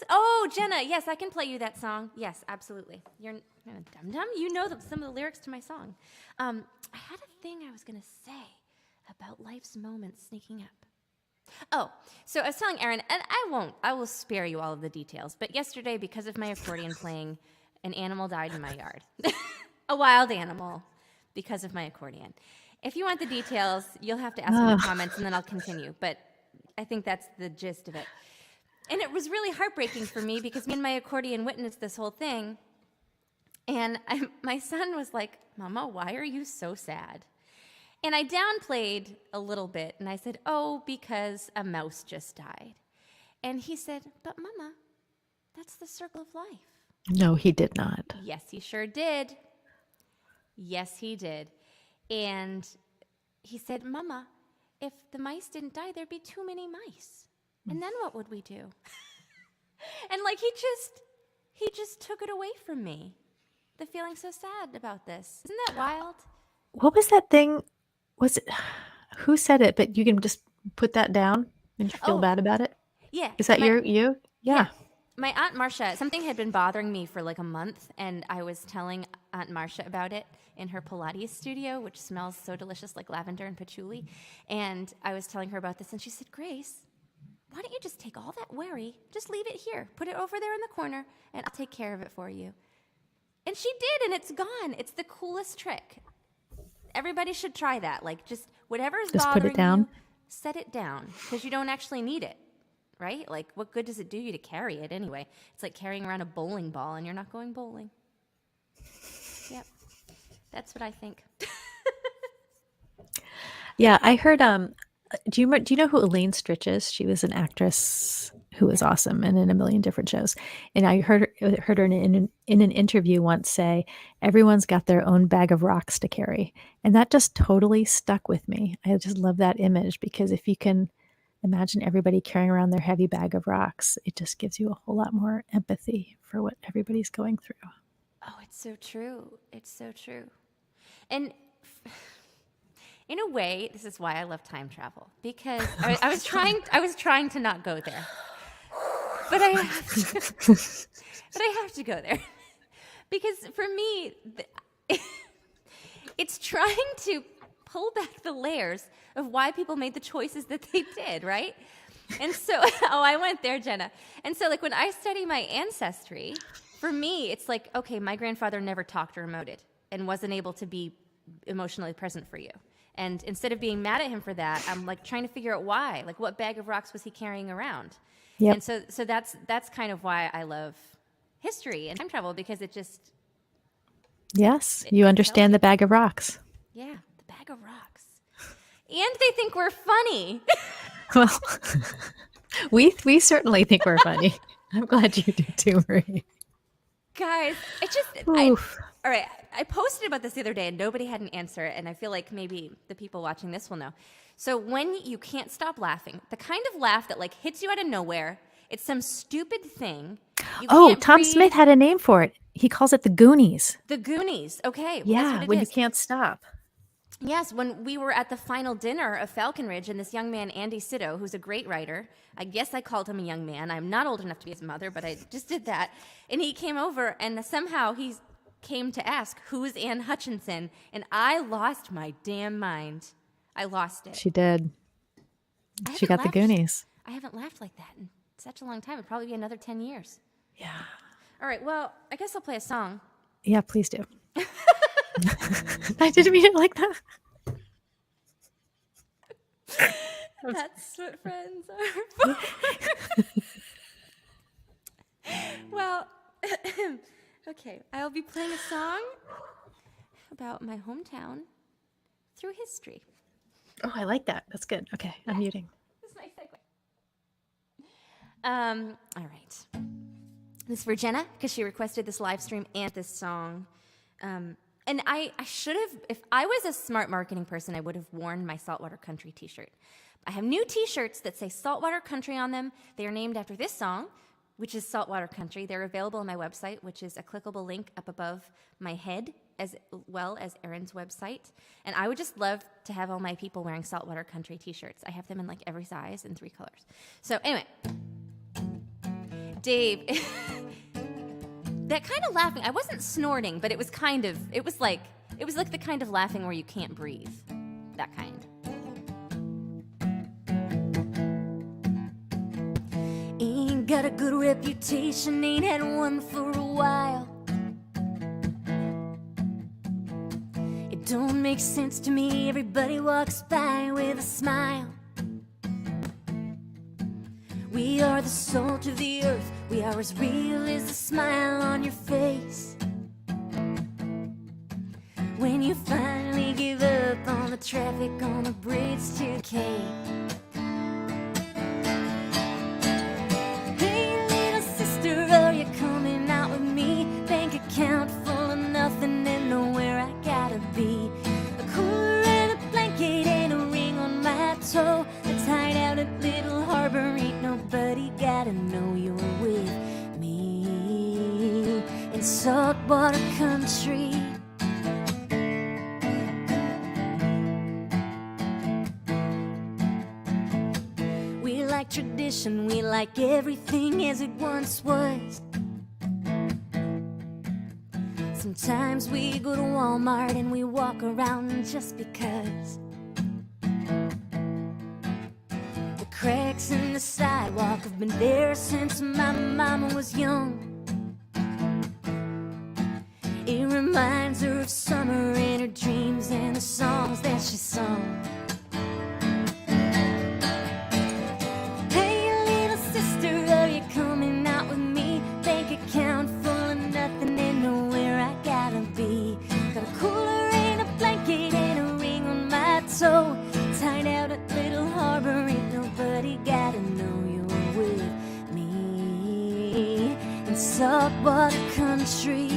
oh, Jenna. Yes, I can play you that song. Yes, absolutely. You're dum-dum. You know some of the lyrics to my song. I had a thing I was going to say about life's moments sneaking up. Oh, so I was telling Erin, and I will spare you all of the details, but yesterday, because of my accordion playing, an animal died in my yard. A wild animal, because of my accordion. If you want the details, you'll have to ask in the comments, and then I'll continue, but I think that's the gist of it. And it was really heartbreaking for me, because me and my accordion witnessed this whole thing, and my son was like, "Mama, why are you so sad?" And I downplayed a little bit, and I said, oh, because a mouse just died. And he said, but Mama, that's the circle of life. No, he did not. Yes, he sure did. Yes, he did. And he said, Mama, if the mice didn't die, there'd be too many mice. And then what would we do? And like he just took it away from me. The feeling so sad about this. Isn't that wild? What was that thing? Was it, who said it? But you can just put that down and feel bad about it? Yeah. Is that you? Yeah. My Aunt Marcia, something had been bothering me for like a month, and I was telling Aunt Marcia about it in her Pilates studio, which smells so delicious like lavender and patchouli. And I was telling her about this, and she said, Grace, why don't you just take all that worry, just leave it here, put it over there in the corner, and I'll take care of it for you. And she did, and it's gone. It's the coolest trick. Everybody should try that. Like, just whatever's just bothering put it down. you, set it down, because you don't actually need it, right? Like, what good does it do you to carry it anyway? It's like carrying around a bowling ball, and you're not going bowling. Yep, that's what I think. Yeah, I heard. Do you know who Elaine Stritch is? She was an actress who was awesome and in a million different shows. And I heard her in an interview once say, "Everyone's got their own bag of rocks to carry," and that just totally stuck with me. I just love that image, because if you can imagine everybody carrying around their heavy bag of rocks, it just gives you a whole lot more empathy for what everybody's going through. Oh, it's so true. It's so true. And in a way, this is why I love time travel, because I was trying to not go there, but I have to go there, because for me, it's trying to pull back the layers of why people made the choices that they did, right? And so, I went there, Jenna. And so, like, when I study my ancestry, for me, it's like, okay, my grandfather never talked or emoted and wasn't able to be emotionally present for you. And instead of being mad at him for that, I'm like trying to figure out why. Like, what bag of rocks was he carrying around? Yep. And so that's kind of why I love history and time travel, because it just... Yes, you understand the bag of rocks. Yeah, the bag of rocks. And they think we're funny. Well, we certainly think we're funny. I'm glad you do too, Marie. Guys, all right, I posted about this the other day and nobody had an answer, and I feel like maybe the people watching this will know. So when you can't stop laughing, the kind of laugh that like hits you out of nowhere, it's some stupid thing. Tom breathe. Smith had a name for it. He calls it the Goonies. The Goonies, okay. Well, yeah, that's what it when is. You can't stop. Yes, when we were at the final dinner of Falcon Ridge, and this young man, Andy Sitto, who's a great writer, I guess I called him a young man. I'm not old enough to be his mother, but I just did that. And he came over, and somehow he came to ask, who's Anne Hutchinson? And I lost my damn mind. I lost it. She did. She got the Goonies. I haven't laughed like that in such a long time. It'd probably be another 10 years. Yeah. All right, well, I guess I'll play a song. Yeah, please do. I didn't mean it like that. That's what friends are for. Well, okay, I'll be playing a song about my hometown through history. Oh, I like that. That's good. Okay, I'm muting. This is my segue. All right. This is for Jenna, because she requested this live stream and this song. And I should have, if I was a smart marketing person, I would have worn my Saltwater Country t-shirt. I have new t-shirts that say Saltwater Country on them. They are named after this song, which is Saltwater Country. They're available on my website, which is a clickable link up above my head, as well as Erin's website. And I would just love to have all my people wearing Saltwater Country t-shirts. I have them in like every size and 3 colors. So anyway, Dave... That kind of laughing, I wasn't snorting, but it was like the kind of laughing where you can't breathe. That kind. Ain't got a good reputation, ain't had one for a while. It don't make sense to me, everybody walks by with a smile. We are the salt of the earth. We are as real as the smile on your face. When you finally give up on the the traffic on the bridge to Cape. Hey, little sister, are you coming out with me? Bank account full of nothing and nowhere I gotta be. A cooler and a blanket and a ring on my toe. Let's hide out at Little Harbor, ain't nobody gotta know you're with me in saltwater country. We like tradition, we like everything as it once was. Sometimes we go to Walmart and we walk around just because. The cracks in the sidewalk have been there since my mama was young. It reminds her of summer and her dreams and the songs that she sung. Hey, little sister, are you coming out with me? Bank account full of nothing and nowhere I gotta be. Got a cooler and a blanket and a ring on my toe. Tied out at Little Harbor, ain't nobody gotta know you're with me in saltwater country.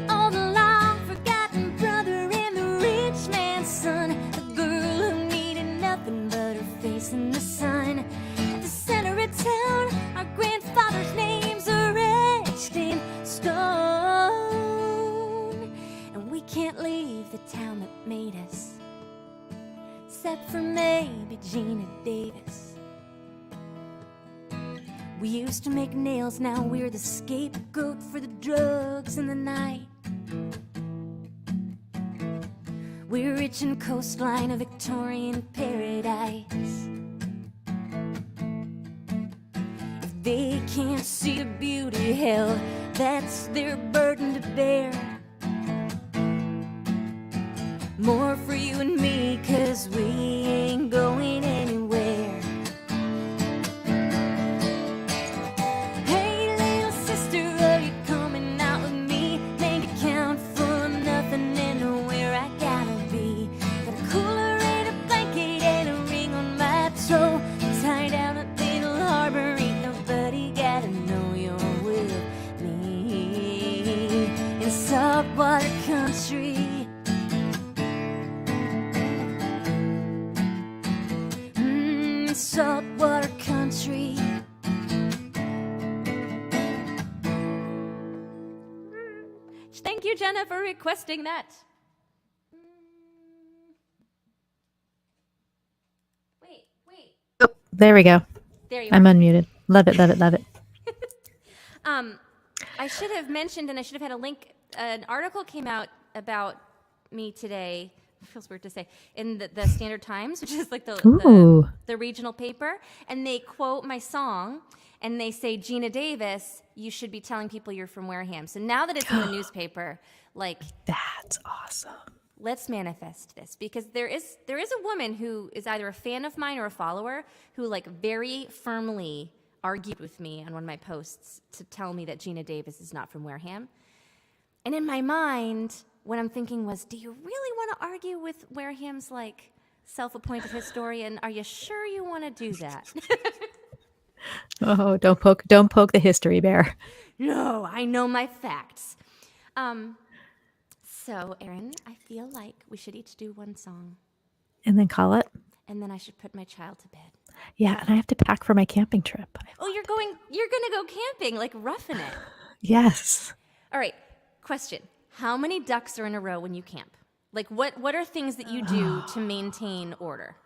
Oh, the long-forgotten brother and the rich man's son. The girl who needed nothing but her face in the sun. At the center of town, our grandfather's names are etched in stone. And we can't leave the town that made us, except for maybe Gina Davis. We used to make nails, now we're the scapegoat for the drugs in the night. We're rich in coastline, a Victorian paradise. If they can't see the beauty, hell, that's their burden to bear. More for you and me, 'cause we ain't going anywhere. Hey, little sister, are you coming out with me? Bank account full of nothing and nowhere I gotta be. Got a cooler and a blanket and a ring on my toe. Tied out at Little Harbor, ain't nobody gotta know you're with me in saltwater country. Saltwater country. Thank you, Jenna, for requesting that. Wait. Oh, there we go. There you I'm are. unmuted. Love it, love it, love it. I should have mentioned, and I should have had a link. An article came out about me today. Feels weird to say, in the Standard Times, which is like Ooh. the regional paper, and they quote my song, and they say, Gina Davis, you should be telling people you're from Wareham. So now that it's in the newspaper, like, That's awesome. let's manifest this, because there is a woman who is either a fan of mine or a follower who like very firmly argued with me on one of my posts to tell me that Gina Davis is not from Wareham. And in my mind, what I'm thinking was, do you really want to argue with Wareham's like self-appointed historian? Are you sure you want to do that? Oh, don't poke the history bear. No, I know my facts. So, Erin, I feel like we should each do one song, And then call it. and then I should put my child to bed. Yeah, and I have to pack for my camping trip. Oh, you're gonna go camping, like roughing it. Yes. All right, question. How many ducks are in a row when you camp? Like, what are things that you do to maintain order?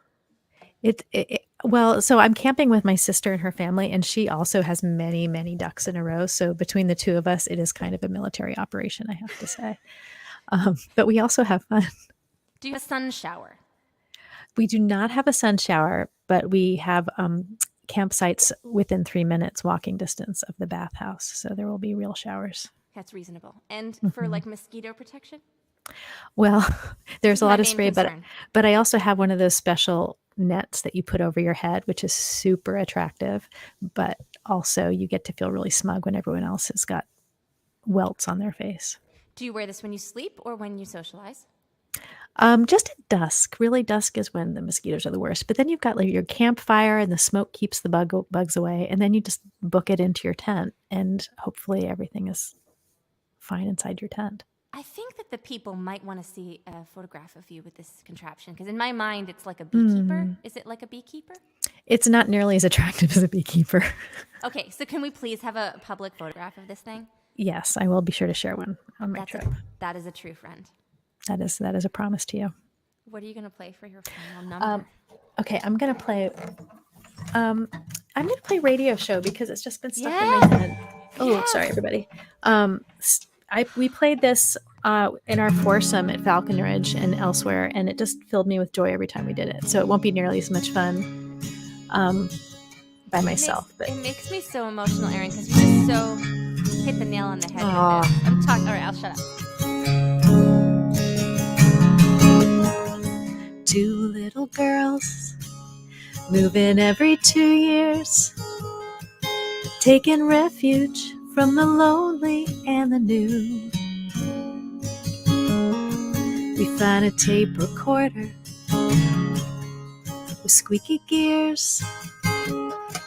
Well, so I'm camping with my sister and her family, and she also has many, many ducks in a row. So between the two of us, it is kind of a military operation, I have to say. But we also have fun. Do you have a sun shower? We do not have a sun shower, but we have campsites within 3 minutes walking distance of the bathhouse. So there will be real showers. That's reasonable. And for like mosquito protection? Well, there's a My lot of main spray, concern. but I also have one of those special nets that you put over your head, which is super attractive. But also you get to feel really smug when everyone else has got welts on their face. Do you wear this when you sleep or when you socialize? Just at dusk. Really, dusk is when the mosquitoes are the worst. But then you've got like your campfire, and the smoke keeps the bugs away, and then you just book it into your tent, and hopefully everything is fine inside your tent. I think that the people might want to see a photograph of you with this contraption, because in my mind, it's like a beekeeper. Is it like a beekeeper? It's not nearly as attractive as a beekeeper. Okay, so can we please have a public photograph of this thing? Yes, I will be sure to share one on my trip. That is a true friend. That is a promise to you. What are you going to play for your final number? Okay, I'm gonna play radio show because it's just been stuck in my head. Oh, sorry everybody. We played this in our foursome at Falcon Ridge and elsewhere, and it just filled me with joy every time we did it. So it won't be nearly as much fun by myself. It makes me so emotional, Erin, because you just so hit the nail on the head. I'm talking. All right, I'll shut up. Two little girls moving every 2 years, taking refuge from the lonely and the new. We find a tape recorder with squeaky gears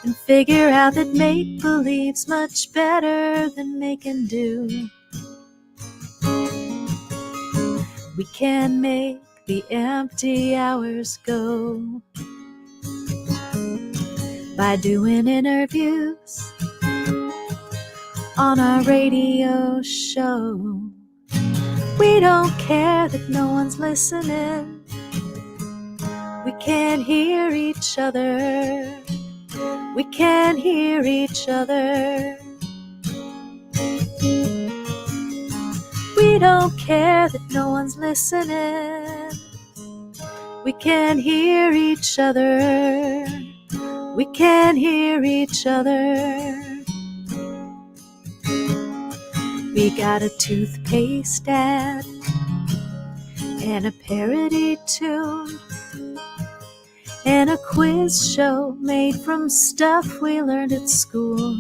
and figure out that make-believe's much better than making do. We can make the empty hours go by doing interviews on our radio show. We don't care that no one's listening. We can't hear each other. We can't hear each other. We don't care that no one's listening. We can't hear each other. We can't hear each other. We got a toothpaste ad and a parody tune and a quiz show made from stuff we learned at school.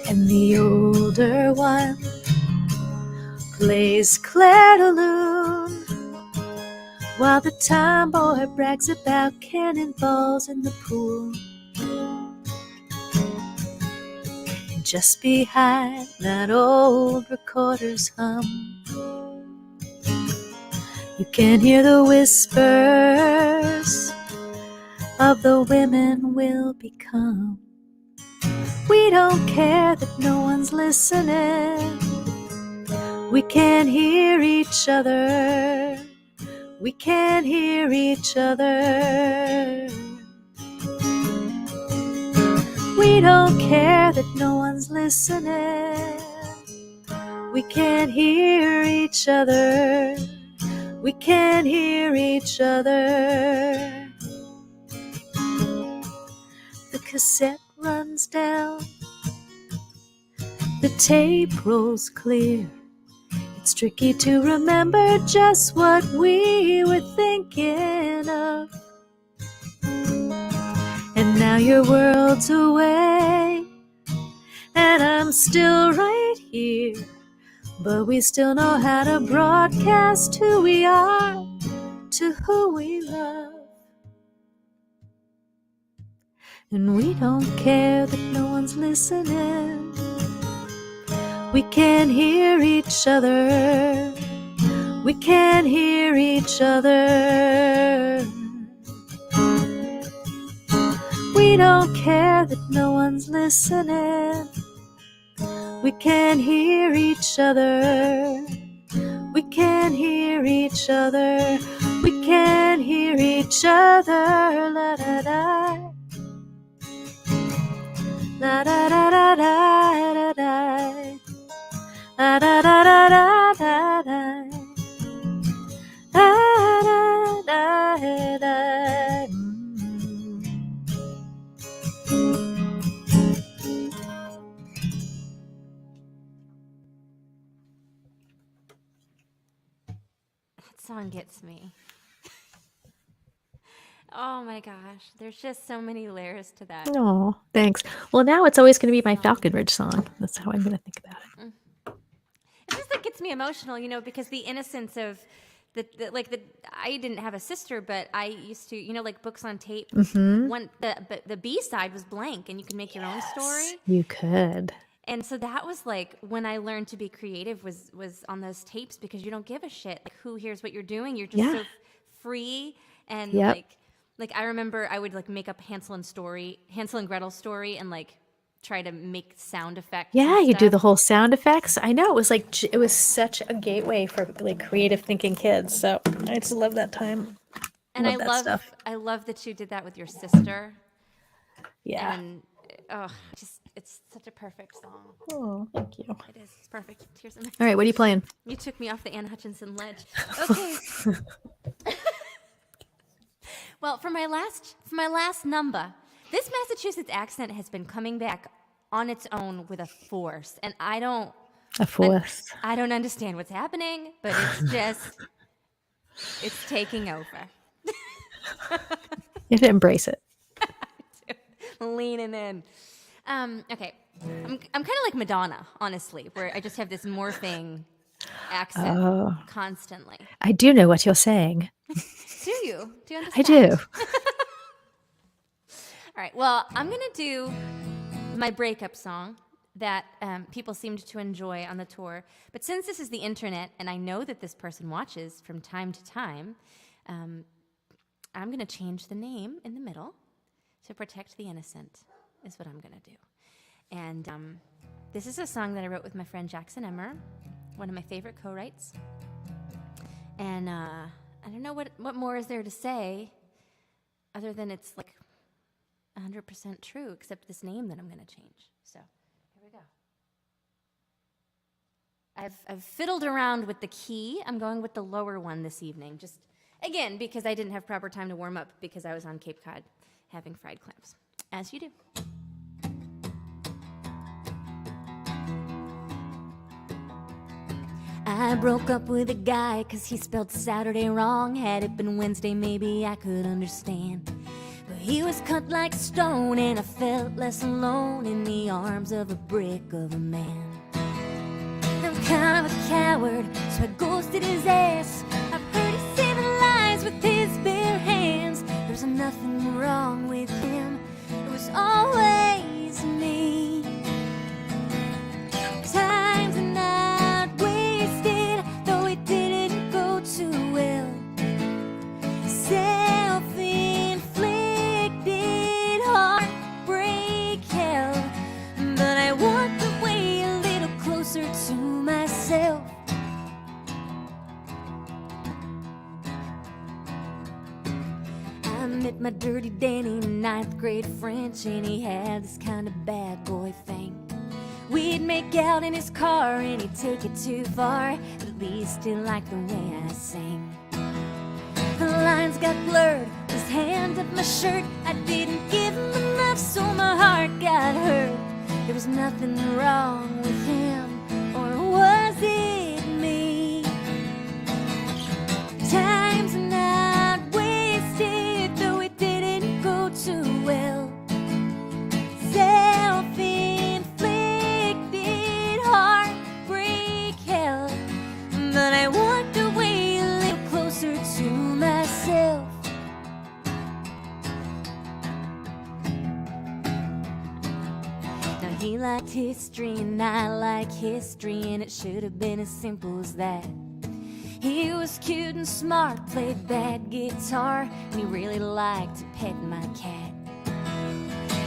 And the older one plays Claire de Lune while the tomboy brags about cannonballs in the pool. And just behind that old recorder's hum, you can hear the whispers of the women will become. We don't care that no one's listening. We can't hear each other. We can't hear each other. We don't care that no one's listening. We can't hear each other. We can't hear each other. The cassette runs down. The tape rolls clear. It's tricky to remember just what we were thinking of. And now your world's away, and I'm still right here. But we still know how to broadcast who we are to who we love. And we don't care that no one's listening. We can't hear each other. We can't hear each other. We don't care that no one's listening. We can't hear each other. We can't hear each other. We can't hear each other. La da da. La da da da da da da. La da da da da da da. Da da da da. That song gets me. Oh my gosh, there's just so many layers to that. Oh, thanks. Well, now it's always going to be my Falcon Ridge song. That's how I'm going to think about it. It just like gets me emotional, because the innocence of I didn't have a sister, but I used to, like books on tape. One the B side was blank, and you could make your own story. You could. And so that was like when I learned to be creative was on those tapes, because you don't give a shit like who hears what you're doing. You're just so free and like I remember I would like make up Hansel and Gretel story, and like try to make sound effects. Yeah, and you do stuff. the whole sound effects. I know, it was such a gateway for like creative thinking kids. So I just love that time. And love that stuff. I love that you did that with your sister. Yeah. And it's such a perfect song. Oh, thank you. It is. It's perfect. Tears in my All right, what are you playing? You took me off the Anne Hutchinson ledge. Okay. Well, for my last number, this Massachusetts accent has been coming back on its own with a force, and I don't understand what's happening, but it's taking over. You have to embrace it. Leaning in. Okay, I'm kind of like Madonna, honestly, where I just have this morphing accent constantly. I do know what you're saying. Do you? Do you understand? I do. All right. Well, I'm gonna do my breakup song that people seemed to enjoy on the tour. But since this is the internet, and I know that this person watches from time to time, I'm gonna change the name in the middle to protect the innocent. Is what I'm gonna do. And this is a song that I wrote with my friend Jackson Emmer, one of my favorite co-writes. And I don't know what more is there to say other than it's like 100% true, except this name that I'm going to change. So here we go. I've fiddled around with the key. I'm going with the lower one this evening, just again because I didn't have proper time to warm up because I was on Cape Cod having fried clams, as you do. I broke up with a guy 'cause he spelled Saturday wrong. Had it been Wednesday, maybe I could understand. But he was cut like stone, and I felt less alone in the arms of a brick of a man. I'm kind of a coward, so I ghosted his ass. I've heard he say the lies with his bare hands. There's nothing wrong with him, it was always me. Times are not wasted, though it didn't go too well. Self-inflicted heartbreak hell, but I walked away a little closer to myself. I met my dirty Danny in 9th grade French, and he had this kind of bad boy thing. We'd make out in his car and he'd take it too far, but at least he liked the way I sang. The lines got blurred, his hand up my shirt. I didn't give him enough, so my heart got hurt. There was nothing wrong with him, or was it me? Time's not wasted, though it didn't go too well. Self-inflicted heartbreak hell, but I walked away a little closer to myself. Now he liked history and I like history, and it should have been as simple as that. He was cute and smart, played bad guitar, and he really liked to pet my cat.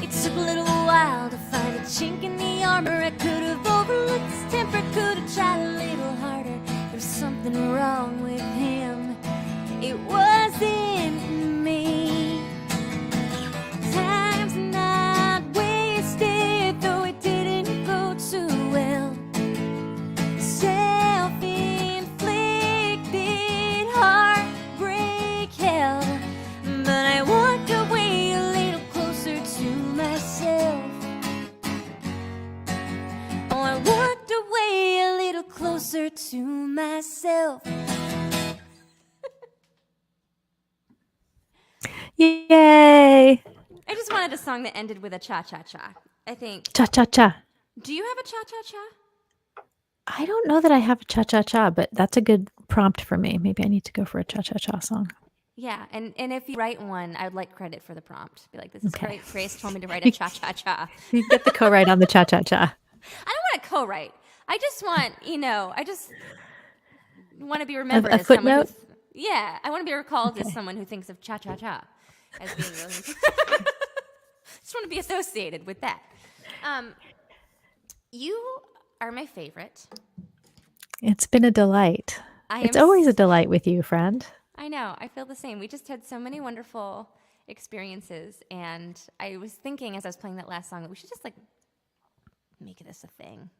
It took a little while to find a chink in the armor. I could have overlooked his temper, could have tried a little harder. There was something wrong with him, it wasn't me. Time's not wasted, though it didn't go too well. Self-inflicted heartbreak hell, but I walked away a little closer to myself. Oh, I walked away a little closer to myself. Yay! I just wanted a song that ended with a cha-cha-cha. I think. Cha-cha-cha. Do you have a cha-cha-cha? I don't know that I have a cha-cha-cha, but that's a good prompt for me. Maybe I need to go for a cha-cha-cha song. Yeah, and if you write one, I would like credit for the prompt. Be like, this is Okay. great. Grace told me to write a cha-cha-cha. You get the co-write on the cha-cha-cha. I don't want to co-write. I just want, I just want to be remembered A as someone footnote? yeah, I want to be recalled as someone who thinks of cha-cha-cha as being really just want to be associated with that. You are my favorite. It's been a delight. It's always a delight with you, friend. I know. I feel the same. We just had so many wonderful experiences, and I was thinking as I was playing that last song that we should just like make this a thing.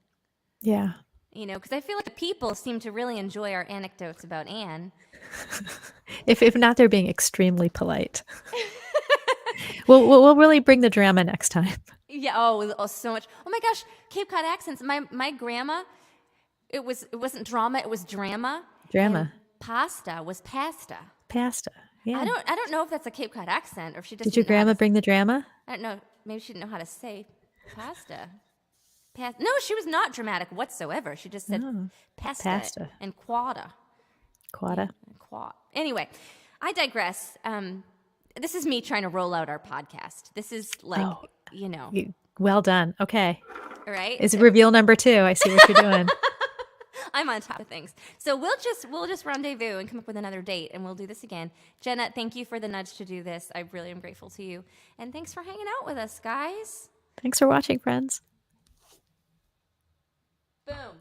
Yeah. Because I feel like the people seem to really enjoy our anecdotes about Anne. If not, they're being extremely polite. We'll really bring the drama next time. Yeah. Oh, so much. Oh my gosh, Cape Cod accents. My grandma. It wasn't drama. It was drama. Drama. And pasta was pasta. Pasta. Yeah. I don't know if that's a Cape Cod accent or if she just. Did your grandma bring the drama? I don't know. Maybe she didn't know how to say pasta. No, she was not dramatic whatsoever. She just said pasta and quada. Quada. Anyway, I digress. This is me trying to roll out our podcast. This is like, Well done. Okay. All right. It's reveal number 2. I see what you're doing. I'm on top of things. So we'll just rendezvous and come up with another date, and we'll do this again. Jenna, thank you for the nudge to do this. I really am grateful to you. And thanks for hanging out with us, guys. Thanks for watching, friends. Boom.